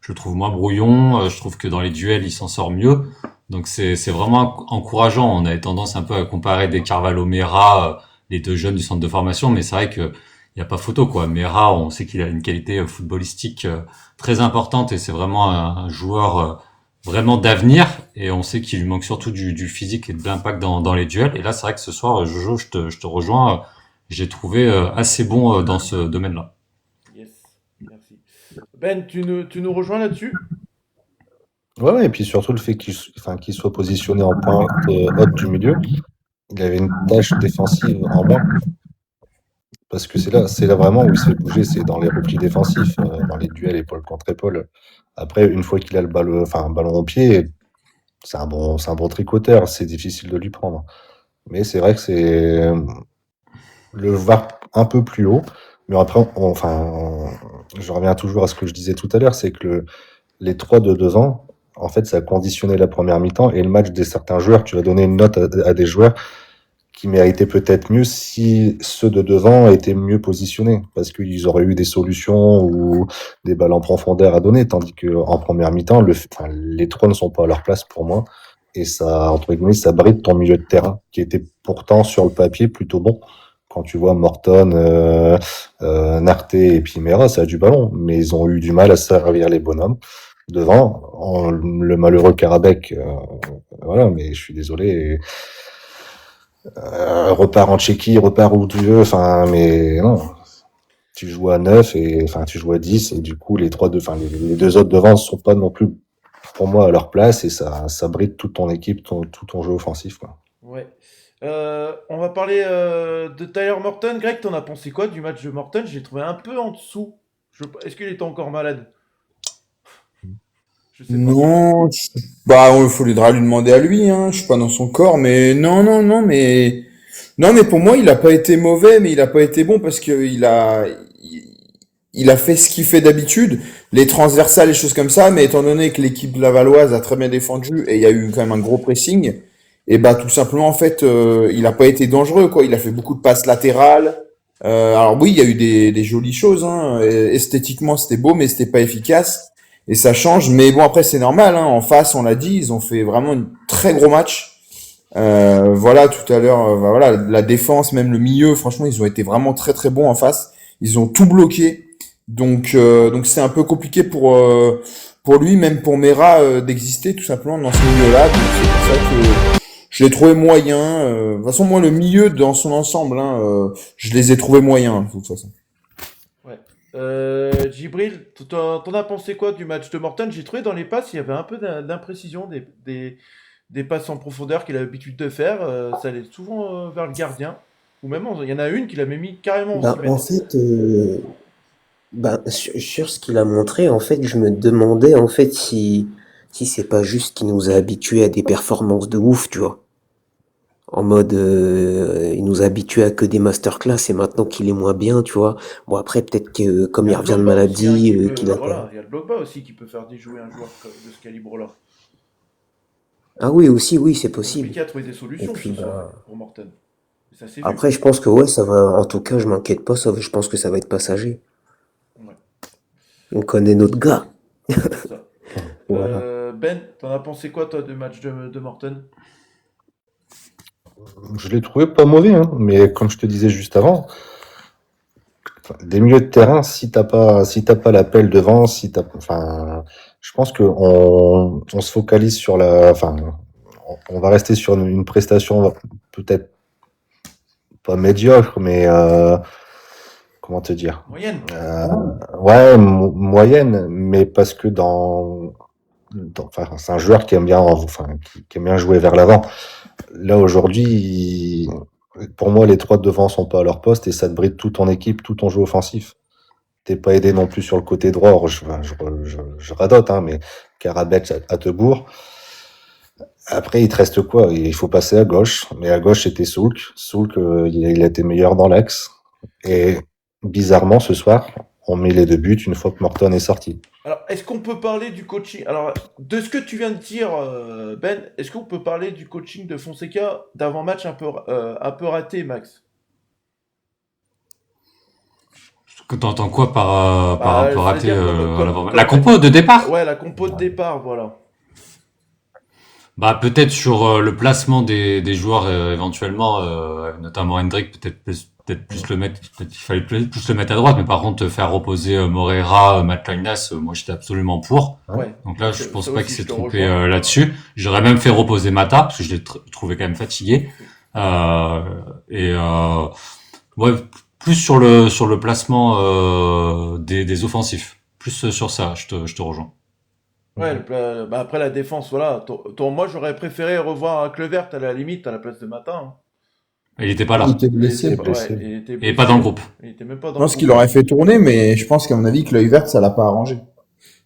Je le trouve moins brouillon. Je trouve que dans les duels, il s'en sort mieux. Donc c'est vraiment encourageant. On avait tendance un peu à comparer des Carvalho Mera, les deux jeunes du centre de formation, mais c'est vrai que il y a pas photo quoi. Mera, on sait qu'il a une qualité footballistique très importante et c'est vraiment un joueur vraiment d'avenir. Et on sait qu'il lui manque surtout du physique et de l'impact dans les duels. Et là, c'est vrai que ce soir, Jojo, je te rejoins. J'ai trouvé assez bon dans ce domaine-là. Yes, merci. Ben, tu nous rejoins là-dessus? Ouais, et puis surtout le fait qu'il soit positionné en pointe haute du milieu, il avait une tâche défensive en moins. Parce que c'est là vraiment où il se fait bouger, c'est dans les replis défensifs, dans les duels épaule contre épaule. Après, une fois qu'il a le ballon au pied, c'est un bon tricoteur, c'est difficile de lui prendre. Mais c'est vrai que c'est le VAR un peu plus haut. Mais après, je reviens toujours à ce que je disais tout à l'heure, c'est que les 3 de devant, en fait, ça a conditionné la première mi-temps et le match de certains joueurs. Tu vas donner une note à des joueurs qui méritaient peut-être mieux si ceux de devant étaient mieux positionnés, parce qu'ils auraient eu des solutions ou des balles en profondeur à donner, tandis qu'en première mi-temps, les 3 ne sont pas à leur place pour moi. Et ça, entre guillemets, ça bride ton milieu de terrain, qui était pourtant sur le papier plutôt bon. Quand tu vois Morton, Narté et puis Mera, ça a du ballon, mais ils ont eu du mal à servir les bonhommes. Devant, le malheureux Karabekh, voilà, mais je suis désolé, repart en Tchéquie, repart où tu veux, mais non. Tu joues à 9 et tu joues à 10 et du coup les 2 autres devant ne sont pas non plus pour moi à leur place et ça bride toute ton équipe, tout ton jeu offensif, quoi. Ouais. On va parler de Tyler Morton. Greg, t'en as pensé quoi du match de Morton? J'ai trouvé un peu en dessous. Est-ce qu'il était encore malade? Je sais pas. Non, bah, il faudra lui demander à lui, hein. Je suis pas dans son corps, mais non, mais pour moi, il a pas été mauvais, mais il a pas été bon parce que il a fait ce qu'il fait d'habitude, les transversales, les choses comme ça, mais étant donné que l'équipe lavalloise a très bien défendu et il y a eu quand même un gros pressing, et bah, tout simplement, en fait, il a pas été dangereux, quoi. Il a fait beaucoup de passes latérales. Alors oui, il y a eu des jolies choses, hein. Esthétiquement, c'était beau, mais c'était pas efficace. Et ça change, mais bon après c'est normal, hein. En face, on l'a dit, ils ont fait vraiment un très gros match. Voilà, tout à l'heure, voilà, la défense, même le milieu, franchement, ils ont été vraiment très très bons en face. Ils ont tout bloqué, donc c'est un peu compliqué pour lui, même pour Mera, d'exister tout simplement dans ce milieu-là. Donc c'est pour ça que je l'ai trouvé moyen. De toute façon, moi le milieu dans son ensemble, hein, je les ai trouvés moyens de toute façon. Ouais. Djibril, t'en as pensé quoi du match de Morton? J'ai trouvé dans les passes, il y avait un peu d'imprécision, des passes en profondeur qu'il a l'habitude de faire. Ça allait souvent vers le gardien. Ou même, il y en a une qu'il a même mis carrément au Ben, 6 en mètres. fait, sur ce qu'il a montré, en fait, je me demandais, en fait, si c'est pas juste qu'il nous a habitués à des performances de ouf, tu vois. En mode, il nous a habitués à que des masterclass et maintenant qu'il est moins bien, tu vois. Bon, après, peut-être que comme Il y il a le revient de bloc bas aussi, hein, maladie, qui peut, qu'il a voilà, pas. il y a le bloc bas aussi qui peut faire déjouer un joueur de ce calibre-là. Ah oui, aussi, oui, c'est C'est possible. compliqué à trouver des Et solutions puis, ce soir bah, pour Morton. Et ça s'est vu. après, je pense que ouais, ça va, en tout cas, je m'inquiète pas, je pense que ça va être passager. Ouais, On connaît notre gars. c'est ça. Voilà. Ben, t'en as pensé quoi toi du match de Morton? Je l'ai trouvé pas mauvais, hein, mais comme je te disais juste avant, des milieux de terrain, si t'as pas l'appel devant, enfin, je pense que on se focalise sur enfin, on va rester sur une prestation peut-être pas médiocre, mais comment te dire, Moyenne. ouais, moyenne, mais parce que enfin, c'est un joueur qui aime bien, enfin, qui aime bien jouer vers l'avant. Là aujourd'hui, pour moi, les trois de devant sont pas à leur poste et ça te bride tout ton équipe, tout ton jeu offensif. T'es pas aidé non plus sur le côté droit. Je radote, hein, mais Karabekh à Tebourg. Après, il te reste quoi? Il faut passer à gauche. Mais à gauche, c'était Soulk. Soulk, il a été meilleur dans l'axe. Et bizarrement, ce soir, on met les 2 buts une fois que Morton est sorti. Alors, est-ce qu'on peut parler du coaching? Alors, de ce que tu viens de dire, Ben, est-ce qu'on peut parler du coaching de Fonseca d'avant-match un peu raté, Max? Que t'entends quoi par un peu raté C'est-à-dire à l'avant? La compo de départ? Ouais, la compo de départ, voilà. Bah peut-être sur le placement des joueurs éventuellement, notamment Hendrick, peut-être plus le mettre, peut-être il fallait plus le mettre à droite, mais par contre faire reposer Moreira, Matt Lainas, moi j'étais absolument pour. Ouais. Donc là je pense Ça pas aussi, qu'il s'est je te trompé rejoins. là-dessus. J'aurais même fait reposer Mata parce que je l'ai trouvé quand même fatigué. Et ouais, plus sur le placement des offensifs, plus sur ça, je te rejoins. Ouais, bah après la défense, voilà. Moi, j'aurais préféré revoir Kluivert à la limite à la place de Matin. Hein. Il était pas là. Il était Il blessé. était, ouais, il était Et blessé. pas dans le groupe. Il était même pas Je dans le pense groupe. qu'il aurait fait tourner, mais je pense qu'à mon avis, que l'œil vert, ça l'a pas arrangé.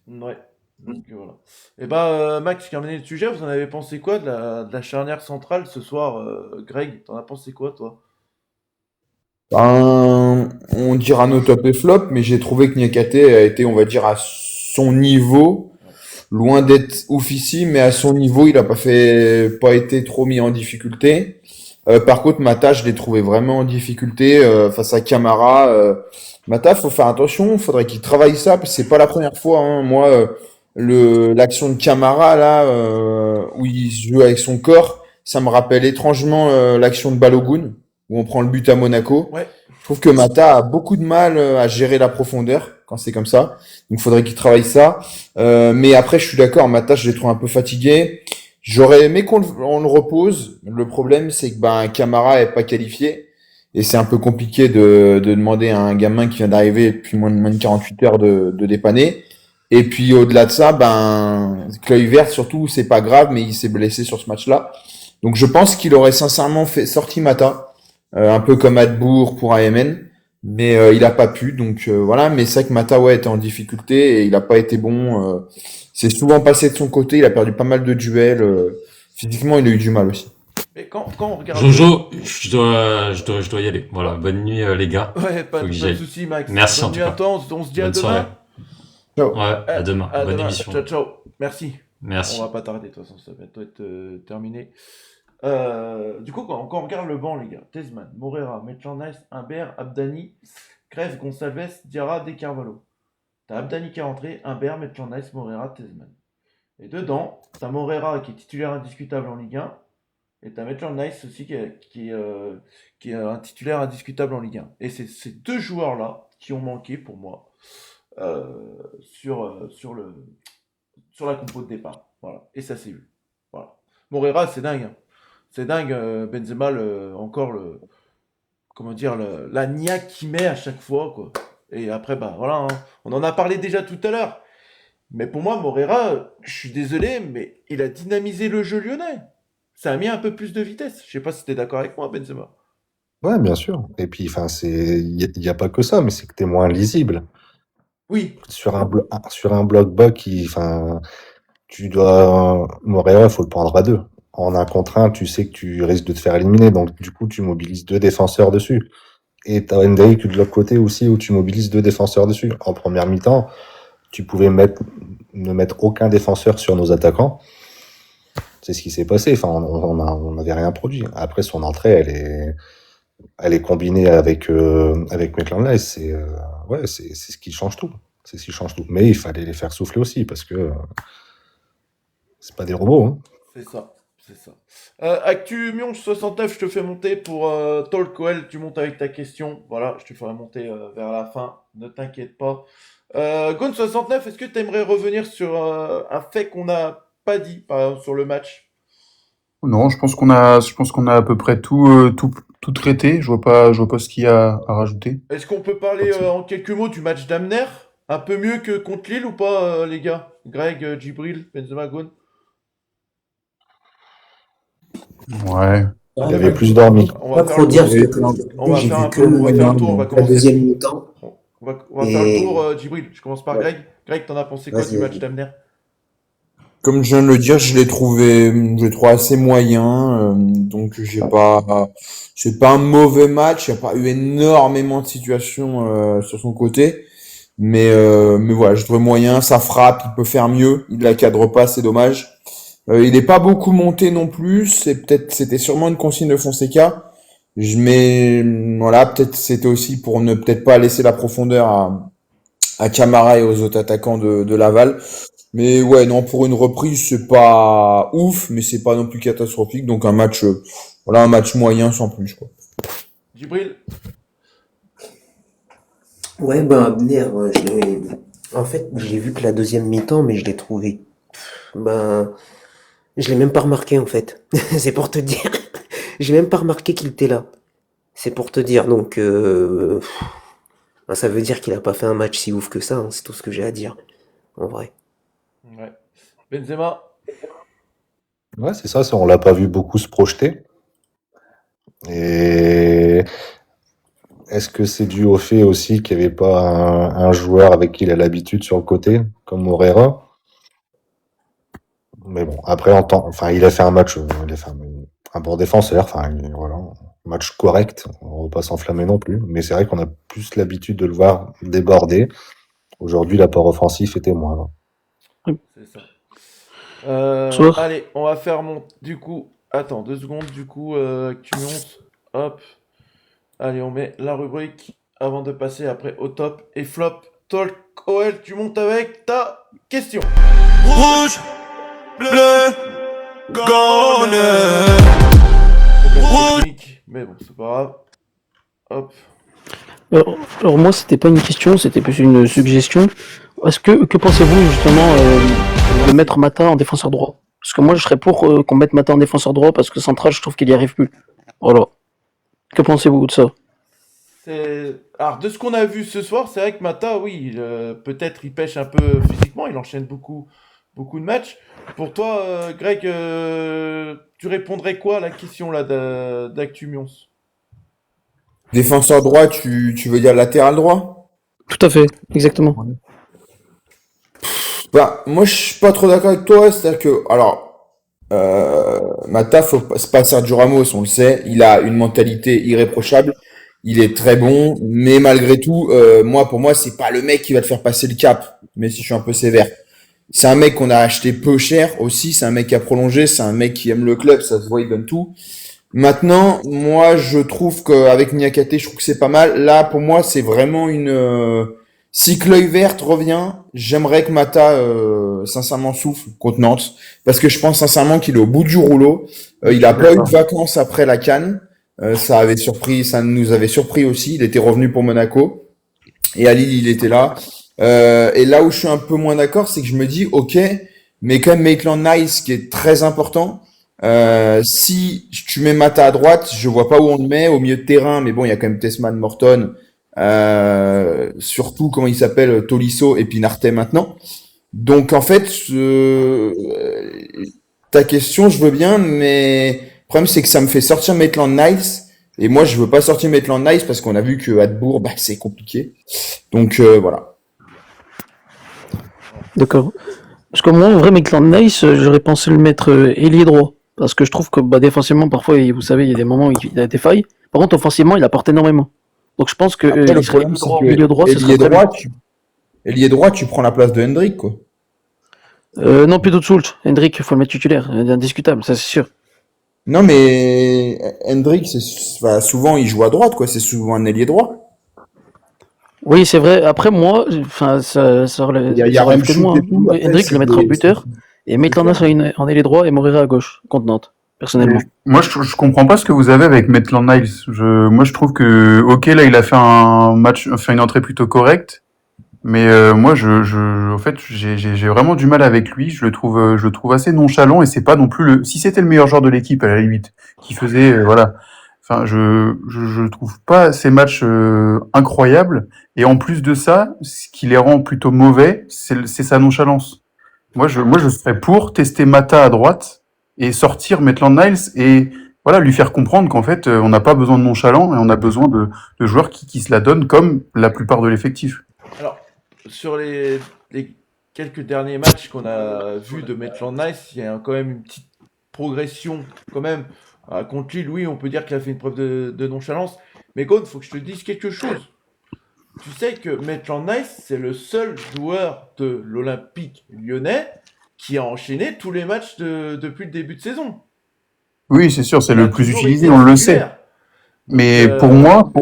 Ouais. Donc, voilà. Et bah, Max, qui a mené le sujet, vous en avez pensé quoi de la charnière centrale ce soir, Greg? T'en as pensé quoi, toi? Ben, on dira nos top et flop, mais j'ai trouvé que Niakate a été, on va dire, à son niveau. Loin d'être oufissime, mais à son niveau, il a pas été trop mis en difficulté. Par contre, Mata, je l'ai trouvé vraiment en difficulté face à Camara. Mata, faut faire attention, faudrait qu'il travaille ça, parce que c'est pas la première fois. Hein. Moi, l'action de Camara là, où il joue avec son corps, ça me rappelle étrangement l'action de Balogun, où on prend le but à Monaco. Ouais. Je trouve que Mata a beaucoup de mal à gérer la profondeur quand c'est comme ça. Donc, faudrait qu'il travaille ça. Mais après, je suis d'accord, Mata, je l'ai trouvé un peu fatigué. J'aurais aimé on le repose. Le problème, c'est que ben Camara est pas qualifié. Et c'est un peu compliqué de demander à un gamin qui vient d'arriver depuis moins de 48 heures de dépanner. Et puis au-delà de ça, ben Kluivert surtout, c'est pas grave, mais il s'est blessé sur ce match-là. Donc je pense qu'il aurait sincèrement sorti Mata, un peu comme Adbour pour AMN, mais il a pas pu. Donc voilà, mais c'est vrai que Mata ouais était en difficulté et il a pas été bon. c'est souvent passé de son côté. Il a perdu pas mal de duels. Physiquement, il a eu du mal aussi. Mais quand on regarde. Jojo, je dois y aller. Voilà, bonne nuit les gars. Ouais, pas Faut que de j'y aille. soucis, Max. Merci Bonne en tout nuit à cas. toi, on se dit à Bonne soirée. demain. Ciao. Ouais, à demain. À Bonne demain. émission. Ciao, ciao. Merci. Merci. On va pas tarder, de toute façon, ça va bientôt être terminé. Du coup, quand on regarde le banc, les gars, Tezman, Morera, Maitland-Niles, Humbert, Abdani, Crève, Gonçalves, Diarra, De Carvalho. T'as Abdani qui est rentré, Humbert, Maitland-Niles, Morera, Tezman. Et dedans, t'as Morera qui est titulaire indiscutable en Ligue 1, et t'as Maitland-Niles aussi qui est un titulaire indiscutable en Ligue 1. Et c'est ces deux joueurs-là qui ont manqué pour moi sur la compo de départ. Voilà. Et ça s'est vu. Voilà. Morera, c'est dingue. Hein. C'est dingue, Benzema, comment dire, la niaque qu'il met à chaque fois, quoi. Et après, bah voilà, hein. On en a parlé déjà tout à l'heure. Mais pour moi, Morera, je suis désolé, mais il a dynamisé le jeu lyonnais. Ça a mis un peu plus de vitesse. Je sais pas si t'es d'accord avec moi, Benzema. Ouais, bien sûr. Et puis, enfin, il y a pas que ça, mais c'est que t'es moins lisible. Oui. Sur un bloc bas enfin, Moreira, faut le prendre à deux. En un contre un, tu sais que tu risques de te faire éliminer, donc du coup, tu mobilises deux défenseurs dessus. Et t'as Ndrick de l'autre côté aussi, où tu mobilises deux défenseurs dessus. En première mi-temps, tu pouvais ne mettre aucun défenseur sur nos attaquants. C'est ce qui s'est passé. Enfin, on n'avait rien produit. Après, son entrée, elle est combinée avec Maitland-Niles. C'est ce qui change tout. C'est ce qui change tout. Mais il fallait les faire souffler aussi, parce que c'est pas des robots. Hein. C'est ça. Actu Mion 69, je te fais monter pour Talk OL, tu montes avec ta question. Voilà, je te ferai monter vers la fin, ne t'inquiète pas. Gone 69, est-ce que tu aimerais revenir sur un fait qu'on n'a pas dit, par exemple, sur le match? Non, je pense qu'on a à peu près tout traité. Je vois pas ce qu'il y a à rajouter. Est-ce qu'on peut parler en quelques mots du match d'Amner? Un peu mieux que contre Lille ou pas, les gars? Greg, Djibril, Benzema, Gone? Ouais. Il y avait plus dormi. On va Pas faire trop le dire, tour. parce que quand On va j'ai faire vu un que peu, on va faire le tour, on va la commencer. deuxième mi-temps. On va faire le Et tour, Djibril. Je commence par ouais, Greg. Greg, t'en as pensé quoi du vas-y, match vas-y. d'Amner? Comme je viens de le dire, je l'ai trouvé assez moyen. Donc c'est pas un mauvais match. Il n'y a pas eu énormément de situations sur son côté. Mais voilà, je trouve moyen. Ça frappe, il peut faire mieux. Il la cadre pas, c'est dommage. Il n'est pas beaucoup monté non plus. C'était sûrement une consigne de Fonseca. Mais voilà, peut-être c'était aussi pour ne peut-être pas laisser la profondeur à Camara et aux autres attaquants de Laval. Mais ouais, non, pour une reprise, c'est pas ouf, mais c'est pas non plus catastrophique. Donc un match moyen sans plus, quoi. Djibril? Ouais, ben Abner, en fait, j'ai vu que la deuxième mi-temps, mais je l'ai trouvé. Je l'ai même pas remarqué en fait. C'est pour te dire. J'ai même pas remarqué qu'il était là. C'est pour te dire. Donc, ça veut dire qu'il a pas fait un match si ouf que ça. Hein, c'est tout ce que j'ai à dire, en vrai. Ouais. Benzema? Ouais, c'est ça, on l'a pas vu beaucoup se projeter. Et est-ce que c'est dû au fait aussi qu'il n'y avait pas un joueur avec qui il a l'habitude sur le côté, comme Morera? Mais bon, après, il a fait un match, il a fait un bon défenseur, voilà, un match correct, on va pas s'enflammer non plus, mais c'est vrai qu'on a plus l'habitude de le voir déborder. Aujourd'hui, l'apport offensif était moindre. C'est ça. Bonsoir. Allez, on va faire du coup. Attends, 2 secondes. Du coup, tu montes. Hop. Allez, on met la rubrique avant de passer après au top et flop. Talk OL, tu montes avec ta question. Rouge, bleu, gone. Technique, mais bon, c'est pas grave. Hop. Alors moi, c'était pas une question, c'était plus une suggestion. Que pensez-vous justement de mettre Mata en défenseur droit? Parce que moi, je serais pour qu'on mette Mata en défenseur droit parce que central, je trouve qu'il y arrive plus. Voilà. Que pensez-vous de ça? Alors, de ce qu'on a vu ce soir, c'est vrai que Mata, oui, peut-être il pêche un peu physiquement, il enchaîne beaucoup de matchs. Pour toi, Greg, tu répondrais quoi à la question là d'Actu Mions? Défenseur droit, tu veux dire latéral droit? Tout à fait, exactement. Bah, moi, je suis pas trop d'accord avec toi. C'est-à-dire que, alors, Mata, c'est pas Sergio Ramos, on le sait. Il a une mentalité irréprochable. Il est très bon, mais malgré tout, pour moi, c'est pas le mec qui va te faire passer le cap. Mais si je suis un peu sévère. C'est un mec qu'on a acheté peu cher aussi. C'est un mec qui a prolongé. C'est un mec qui aime le club. Ça se voit, il donne tout. Maintenant, moi, je trouve qu'avec Niakate, je trouve que c'est pas mal. Là, pour moi, c'est vraiment si Kluivert revient, j'aimerais que Mata, sincèrement, souffle contre Nantes. Parce que je pense sincèrement qu'il est au bout du rouleau. Il a pas eu de vacances après la CAN. Ça nous avait surpris aussi. Il était revenu pour Monaco. Et à Lille, il était là. Et là où je suis un peu moins d'accord, c'est que je me dis, ok, mais quand même Maitland-Niles, qui est très important. Si tu mets Mata à droite, je vois pas où on le met au milieu de terrain, mais bon, il y a quand même Tessman, Morton, surtout comment il s'appelle, Tolisso et puis Nartey maintenant. Donc en fait, ta question, je veux bien, mais le problème c'est que ça me fait sortir Maitland-Niles et moi je veux pas sortir Maitland-Niles parce qu'on a vu que Hadbourg, c'est compliqué. Donc voilà. D'accord. Parce que moi, en vrai, Maitland-Niles, j'aurais pensé le mettre ailier droit. Parce que je trouve que défensivement, parfois, vous savez, il y a des moments où il a des failles. Par contre, offensivement, il apporte énormément. Donc je pense que Après, le il serait problème, c'est que milieu droit, ce serait ailier très droit, bien. ailier droit, tu prends la place de Hendrick, quoi. Non, plutôt de Soult. Hendrick, il faut le mettre titulaire, indiscutable, ça c'est sûr. Non, mais Hendrick, souvent il joue à droite, quoi. C'est souvent un ailier droit. Oui, c'est vrai. Après, moi, enfin, ça relève, Il y a ça relève Remchuk que de moi. et tout. Après, Hendrick, je le mettrai en buteur, et Maitland-Niles en ailier droit et Moreira à gauche, contre Nantes, personnellement. Moi, je comprends pas ce que vous avez avec Maitland-Niles. Moi, je trouve que, ok, là, il a fait une entrée plutôt correcte, mais moi, en fait, j'ai vraiment du mal avec lui. Je le trouve assez nonchalant et c'est pas non plus si c'était le meilleur joueur de l'équipe à la limite, qui faisait, voilà. Enfin, je trouve pas ces matchs incroyables. Et en plus de ça, ce qui les rend plutôt mauvais, c'est sa nonchalance. Moi, je serais pour tester Mata à droite et sortir Maitland-Niles et voilà, lui faire comprendre qu'en fait, on n'a pas besoin de nonchalants et on a besoin de joueurs qui se la donnent comme la plupart de l'effectif. Alors, sur les quelques derniers matchs qu'on a vus de Maitland-Niles, il y a quand même une petite progression quand même. Contre Lille, oui, on peut dire qu'il a fait une preuve de nonchalance. Mais Gon, il faut que je te dise quelque chose. Tu sais que Maitland-Niles, c'est le seul joueur de l'Olympique lyonnais qui a enchaîné tous les matchs depuis le début de saison. Oui, c'est sûr, c'est Il a le plus toujours utilisé, été on le sait. titulaire. Mais Donc, pour moi,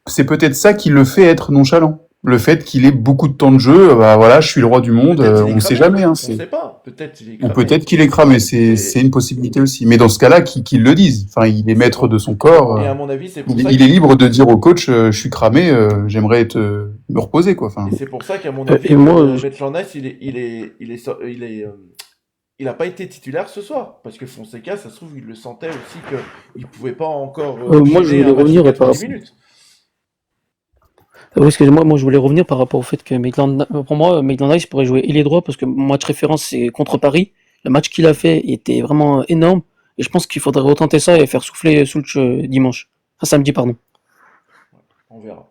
c'est peut-être ça qui le fait être nonchalant. Le fait qu'il ait beaucoup de temps de jeu, bah voilà, je suis le roi du monde, peut-être il est on ne sait cramé, jamais. Hein, on sait pas. Peut-être il est Ou cramé. peut-être qu'il est cramé, c'est une possibilité aussi. Mais dans ce cas-là, qu'il le dise. Enfin, il est maître de son corps. Et à mon avis, c'est pour ça Il est libre de dire au coach, je suis cramé, j'aimerais me reposer, quoi. Enfin, Et c'est pour ça qu'à mon avis, Et moi, Maitland-Niles, il a pas été titulaire ce soir. Parce que Fonseca, ça se trouve, il le sentait aussi qu'il pouvait pas encore moi, je enchaîner voulais un match de revenir 90 minutes. Oui, excusez-moi, moi je voulais revenir par rapport au fait que pour moi, Maitland-Niles pourrait jouer ailier droit parce que mon match référence c'est contre Paris. Le match qu'il a fait était vraiment énorme et je pense qu'il faudrait retenter ça et faire souffler Soultz dimanche. Enfin, samedi, pardon. On verra.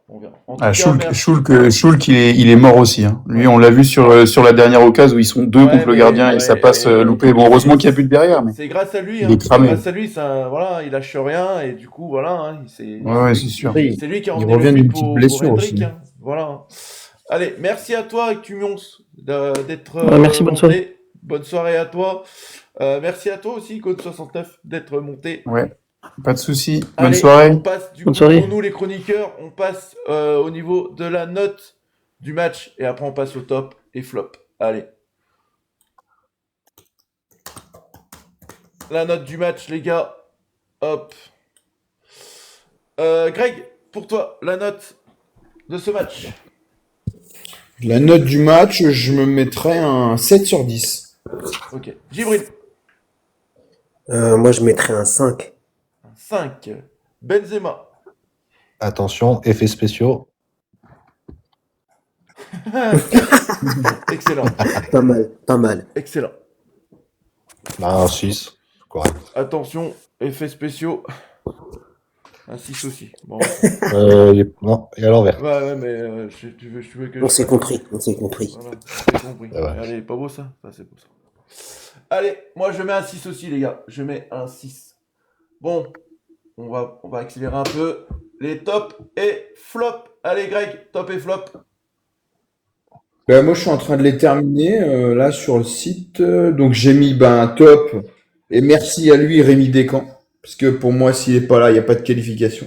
En tout cas, Schulk, il est mort aussi. Hein. Lui, on l'a vu sur la dernière occasion où ils sont deux contre le gardien et ça passe loupé. Bon, heureusement qu'il n'y a plus de derrière. Mais c'est grâce à lui. il est cramé. Grâce à lui, voilà, il lâche rien et du coup, voilà, Ouais, c'est sûr. c'est lui qui a emmené revient le d'une but petite pour blessure Hendrick, aussi. hein. Voilà. Allez, merci à toi, Cumions, d'être Merci, bonne monté. soirée. Bonne soirée à toi. Merci à toi aussi, Code 69, d'être monté. Ouais, pas de souci. Bonne Allez, soirée. on passe du Bonne coup, soirée. pour nous les chroniqueurs, on passe au niveau de la note du match et après on passe au top et flop. Allez. La note du match, les gars. Hop. Greg, pour toi, la note de ce match. La note du match, je me mettrais un 7 sur 10. Ok. Gibril, Moi, je mettrais un 5. un 5. Benzema. Attention, effets spéciaux. Excellent. Pas mal. Excellent. Bah, un 6. Correct. Attention, effets spéciaux. Un 6 aussi. Bon. Non, et à l'envers. Ouais, mais tu veux que On je s'est fasse compris, quoi? on s'est compris. Voilà, j'ai compris. Ah ouais. Allez, pas beau ça? Ça, c'est beau ça. Allez, moi je mets un 6 aussi, les gars. Je mets un 6. Bon, on va accélérer un peu. Les tops et flops. Allez, Greg, top et flop. Ben, moi, je suis en train de les terminer là sur le site. Donc, j'ai mis un top. Et merci à lui, Rémi Descamps. Parce que pour moi, s'il est pas là, il n'y a pas de qualification.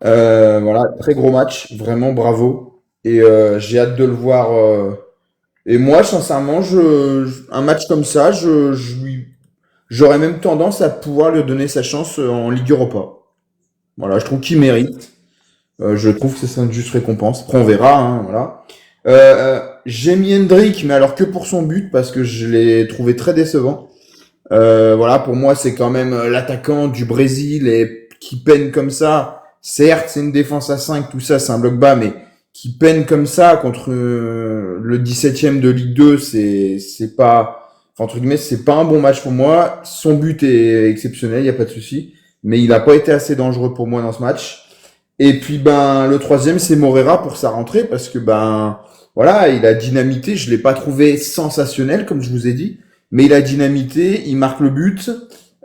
Voilà, très gros match. Vraiment, bravo. Et j'ai hâte de le voir. Et moi, sincèrement, un match comme ça, j'aurais même tendance à pouvoir lui donner sa chance en Ligue Europa. Voilà, je trouve qu'il mérite. Je trouve que c'est une juste récompense. Après, on verra, hein, voilà. J'ai mis Hendrick, mais alors que pour son but, parce que je l'ai trouvé très décevant. Voilà, pour moi, c'est quand même l'attaquant du Brésil et qui peine comme ça. Certes, c'est une défense à 5, tout ça, c'est un bloc bas, mais qui peine comme ça contre le 17e de Ligue 2, c'est pas, enfin, entre guillemets, c'est pas un bon match pour moi. Son but est exceptionnel, il y a pas de souci, mais il a pas été assez dangereux pour moi dans ce match. Et puis le troisième, c'est Morera pour sa rentrée, parce que voilà, il a dynamité. Je l'ai pas trouvé sensationnel, comme je vous ai dit, mais il a dynamité, il marque le but,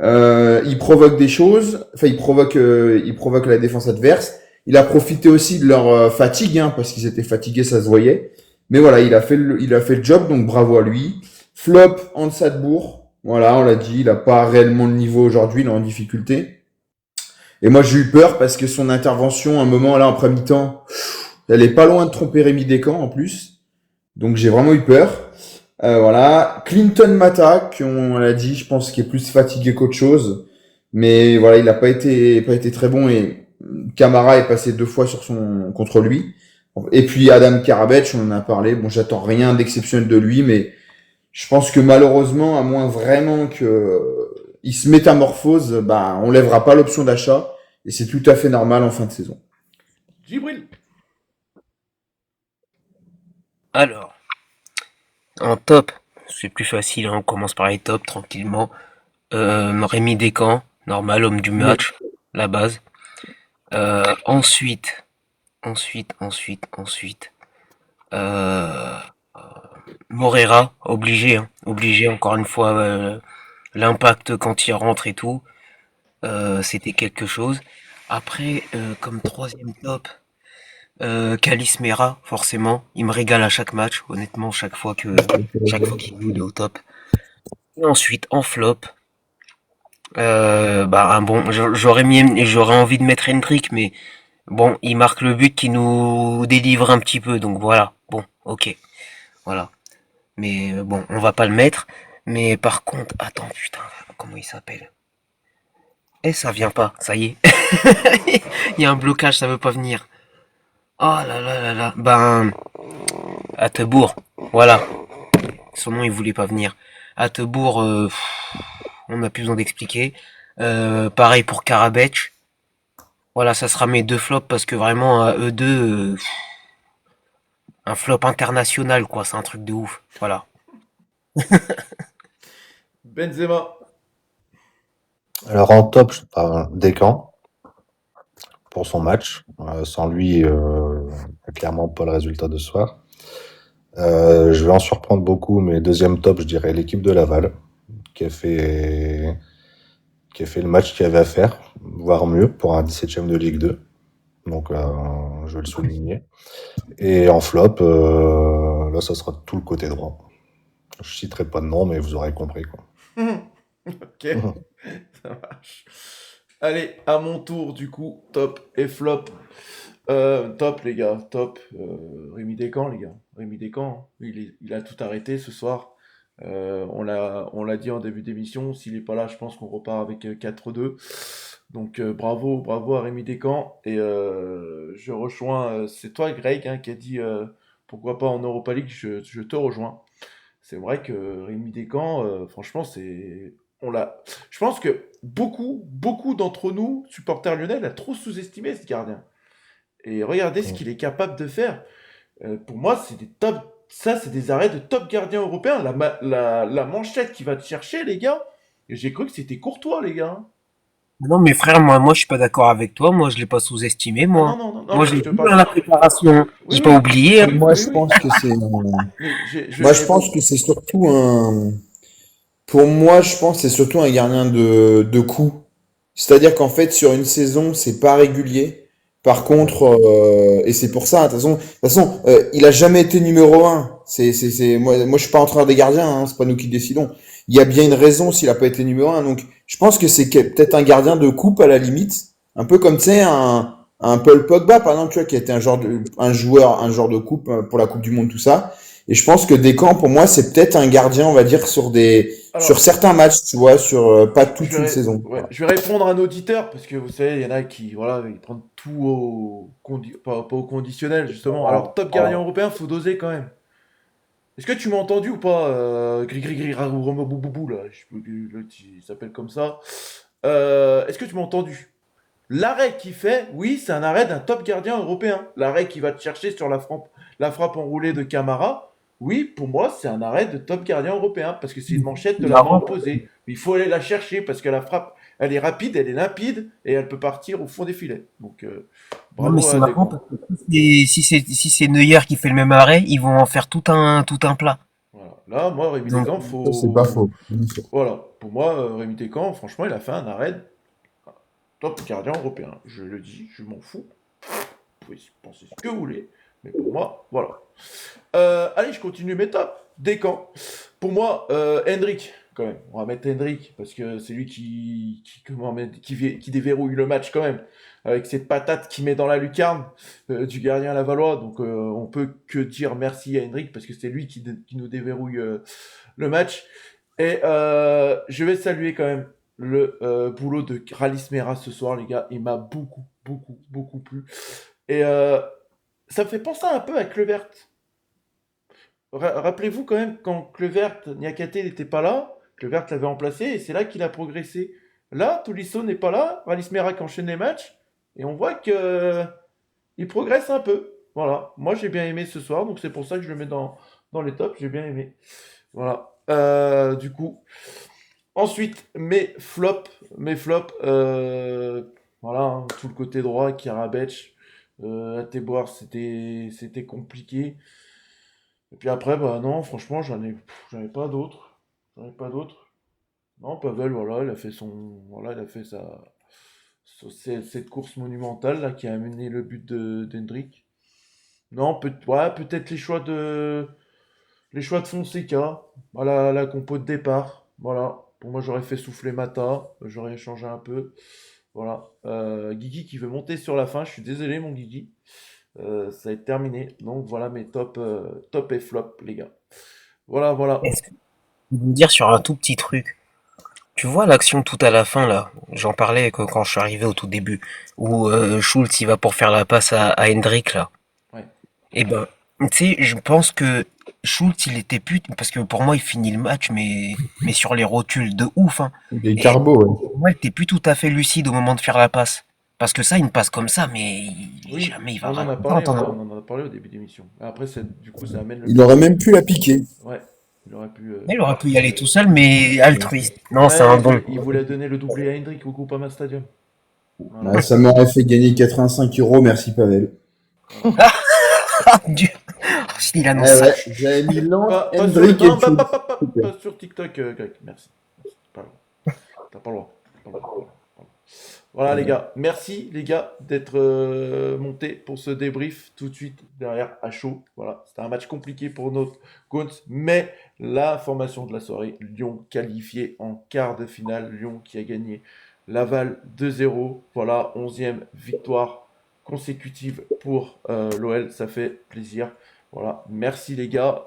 il provoque des choses, enfin il provoque la défense adverse. Il a profité aussi de leur fatigue, hein, parce qu'ils étaient fatigués, ça se voyait. Mais voilà, il a fait le job, donc bravo à lui. Flop, Hansadbourg. Voilà, on l'a dit, il a pas réellement le niveau aujourd'hui, il est en difficulté. Et moi, j'ai eu peur parce que son intervention, à un moment là en premier mi-temps, elle est pas loin de tromper Rémi Descamps en plus. Donc j'ai vraiment eu peur. Voilà, Clinton Mata, on l'a dit, je pense qu'il est plus fatigué qu'autre chose. Mais voilà, il n'a pas été très bon et Camara est passé 2 fois contre lui. Et puis Adam Karabec, on en a parlé. Bon, j'attends rien d'exceptionnel de lui, mais je pense que malheureusement, à moins vraiment que il se métamorphose, on lèvera pas l'option d'achat et c'est tout à fait normal en fin de saison. Djibril. Alors, en top, c'est plus facile, hein, on commence par les tops tranquillement. Rémi Descamps, normal, homme du match, la base. Ensuite, Morera, obligé, hein, obligé encore une fois, l'impact quand il rentre et tout, c'était quelque chose. Après, comme troisième top, Calis Mera, forcément, il me régale à chaque match, honnêtement, chaque fois qu'il joue, il est au top. Et ensuite, en flop, j'aurais envie de mettre Hendrick, mais bon, il marque le but qui nous délivre un petit peu, donc voilà, bon, ok, voilà. Mais bon, on va pas le mettre. Mais par contre, attends, putain, comment il s'appelle? Ça vient pas, ça y est. Il y a un blocage, ça veut pas venir. Oh là là là là, Attebourg, voilà. Son nom, il voulait pas venir. Attebourg, on n'a plus besoin d'expliquer. Pareil pour Karabec. Voilà, ça sera mes 2 flops parce que vraiment, eux deux, un flop international, quoi. C'est un truc de ouf. Voilà. Benzema. Alors en top, je parle Descamps pour son match. Sans lui, clairement pas le résultat de ce soir. Je vais en surprendre beaucoup, mais deuxième top, je dirais l'équipe de Laval, qui a fait le match qu'il avait à faire, voire mieux, pour un 17e de Ligue 2. Donc, je vais le souligner. Et en flop, là, ça sera tout le côté droit. Je citerai pas de nom, mais vous aurez compris, quoi. Ok, ça marche. Allez, à mon tour, du coup, top et flop. Top, les gars, top. Rémi Descamps, les gars. Rémi Descamps, hein. Il a tout arrêté ce soir. On l'a dit en début d'émission. S'il n'est pas là, je pense qu'on repart avec 4-2. Donc, bravo à Rémi Descamps. Et je rejoins. C'est toi, Greg, hein, qui a dit pourquoi pas en Europa League. Je te rejoins. C'est vrai que Rémi Descamps, franchement, je pense que beaucoup d'entre nous, supporters lyonnais, l'a trop sous-estimé, ce gardien. Et regardez ce qu'il est capable de faire. Pour moi, c'est des arrêts de top gardien européen. La manchette qui va te chercher, les gars. Et j'ai cru que c'était Courtois, les gars. Non, mais frère, moi, je suis pas d'accord avec toi. Moi, je l'ai pas sous-estimé, Ah moi. non, Moi, mais je je l'ai te vu parle. dans la préparation. Oui, J'ai pas oublié, hein. Moi, oui, je oui. pense que c'est. Mais Moi, je pense que c'est surtout un. Pour moi, je pense que c'est surtout un gardien de coup. C'est-à-dire qu'en fait, sur une saison, c'est pas régulier. Par contre, et c'est pour ça, de toute façon, il a jamais été numéro un. Moi, je suis pas entraîneur des gardiens, hein, c'est pas nous qui décidons. Il y a bien une raison s'il a pas été numéro un. Donc, je pense que c'est peut-être un gardien de coupe à la limite. Un peu comme, tu sais, un Paul Pogba, par exemple, tu vois, qui a été un joueur de coupe pour la Coupe du Monde, tout ça. Et je pense que Deschamps, pour moi, c'est peut-être un gardien, on va dire, sur Alors, certains matchs, tu vois, sur pas toute je une vais, saison. ouais, je vais répondre à un auditeur, parce que vous savez, il y en a qui, voilà, ils prennent tout pas au conditionnel, justement. Alors, top gardien européen, faut doser quand même. Est-ce que tu m'as entendu ou pas, Gris Boubou, là, je sais plus, l'autre, il s'appelle comme ça. Est-ce que tu m'as entendu? L'arrêt qu'il fait, oui, c'est un arrêt d'un top gardien européen. L'arrêt qui va te chercher sur la frappe enroulée de Camara, oui, pour moi, c'est un arrêt de top gardien européen, parce que c'est une manchette de la main opposée. Il faut aller la chercher, parce que la frappe, elle est rapide, elle est limpide, et elle peut partir au fond des filets. Donc, Non, mais bravo c'est à marrant Deschamps. parce que si c'est Neuer qui fait le même arrêt, ils vont en faire tout un plat. Voilà. Là, moi, Rémi Donc, Descamps, Ça, c'est pas faut... faux. Bien sûr. Voilà. Pour moi, Rémi Descamps, franchement, il a fait un arrêt top gardien européen. Je le dis, je m'en fous. Vous pouvez penser ce que vous voulez. Mais pour moi, voilà. Allez, je continue mes tops. Descamps. Pour moi, Hendrick, quand même. On va mettre Hendrick, parce que c'est lui qui déverrouille le match, quand même. Avec cette patate qu'il met dans la lucarne du gardien Lavallois. Donc, on peut que dire merci à Hendrick, parce que c'est lui qui nous déverrouille le match. Et je vais saluer quand même le boulot de Ralis Mera ce soir, les gars. Il m'a beaucoup, beaucoup, beaucoup plu. Et ça me fait penser un peu à Kluivert. Rappelez-vous quand même, quand Kluivert, Niakate n'était pas là, Kluivert l'avait remplacé, et c'est là qu'il a progressé. Là, Tolisso n'est pas là, Ralis Mera qui enchaîne les matchs, et on voit que il progresse un peu. Voilà, moi j'ai bien aimé ce soir, donc c'est pour ça que je le mets dans les tops, j'ai bien aimé. Voilà, du coup... Ensuite, mes flops, voilà, hein, tout le côté droit, Karabec, Ateboire, c'était compliqué. Et puis après, bah non, franchement, j'en ai pas d'autres. J'en ai pas d'autres. Non, Pavel, voilà, il a fait cette course monumentale là qui a amené le but d'Hendrick. Non, ouais, peut-être les choix de Fonseca, voilà, la compo de départ. Voilà. Pour moi, j'aurais fait souffler Mata, j'aurais changé un peu. Voilà. Guigui qui veut monter sur la fin. Je suis désolé, mon Guigui. Ça va être terminé. Donc voilà mes top et flop, les gars. Voilà, voilà. est-ce que je peux vous dire sur un tout petit truc? Tu vois l'action tout à la fin là, j'en parlais quand je suis arrivé au tout début, où Schultz il va pour faire la passe à Hendrick là. Ouais. Et ben, tu sais, je pense que Schultz il était plus, parce que pour moi il finit le match, mais sur les rotules de ouf, hein. Des Et carbos, ouais. pour moi il était plus tout à fait lucide au moment de faire la passe. Parce que ça, une passe comme ça, mais Oui, jamais il va on en a raconter. parlé, on en a parlé au début d'émission. Après, du coup, ça amène le Il but. aurait même pu la piquer. Ouais, il aurait pu. Il aurait pu y aller tout seul, mais altruiste. Non, c'est un Ouais, bon. il voulait donner le doublé à Hendrick au Groupama Stadium. Voilà. Ouais, ça m'aurait fait gagner 85 €, merci Pavel. Ah, Dieu. Il Eh annonce ça. ouais, j'avais mis Lance, Pas sur, Hendrick et non, Schultz. pas sur TikTok, Greg. Merci. Pas le droit. T'as pas le droit. Pas le droit. Voilà les gars, merci les gars d'être montés pour ce débrief tout de suite derrière à chaud. Voilà, c'était un match compliqué pour notre Gaunt, mais la formation de la soirée, Lyon qualifié en quart de finale, Lyon qui a gagné Laval 2-0. Voilà, 11e victoire consécutive pour l'OL, ça fait plaisir. Voilà, merci les gars.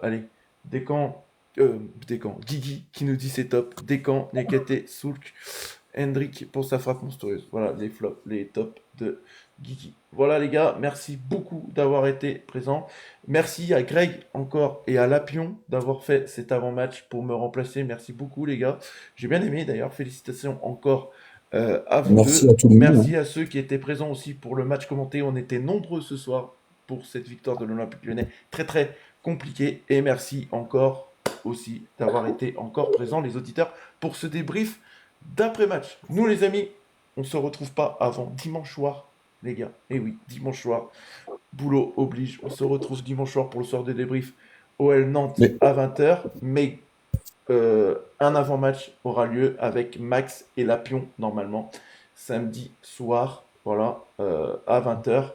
Allez, Descamps, Guigui qui nous dit c'est top. Descamps, Nekete, Soulk. Hendrick pour sa frappe monstrueuse. Voilà les flops, les tops de Guigui. Voilà les gars, merci beaucoup d'avoir été présents. Merci à Greg encore et à Lapion d'avoir fait cet avant-match pour me remplacer. Merci beaucoup les gars. J'ai bien aimé d'ailleurs. Félicitations encore à vous Merci deux. à tout le monde. Merci à ceux qui étaient présents aussi pour le match commenté. On était nombreux ce soir pour cette victoire de l'Olympique Lyonnais. Très très compliqué. Et merci encore aussi d'avoir été encore présents les auditeurs pour ce débrief d'après-match. Nous, les amis, on se retrouve pas avant dimanche soir, les gars. Et oui, dimanche soir. Boulot oblige. On se retrouve dimanche soir pour le soir des débriefs. OL Nantes à 20h. Mais un avant-match aura lieu avec Max et Lapion, normalement, samedi soir, voilà, à 20h.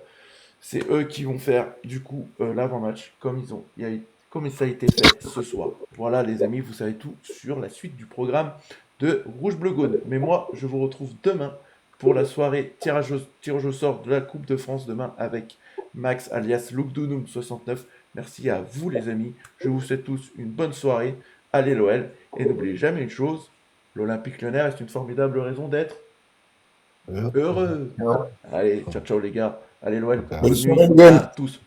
C'est eux qui vont faire, du coup, l'avant-match, comme ça a été fait ce soir. Voilà, les amis, vous savez tout sur la suite du programme de Rouge Bleu Gaune. Mais moi, je vous retrouve demain pour la soirée tirage au sort de la Coupe de France demain avec Max alias Louk Dounoum 69. Merci à vous, les amis. Je vous souhaite tous une bonne soirée. Allez l'OL. Et n'oubliez jamais une chose, l'Olympique Lyonnais reste une formidable raison d'être heureux. Allez, ciao ciao les gars. Allez l'OL. Bonne nuit à tous.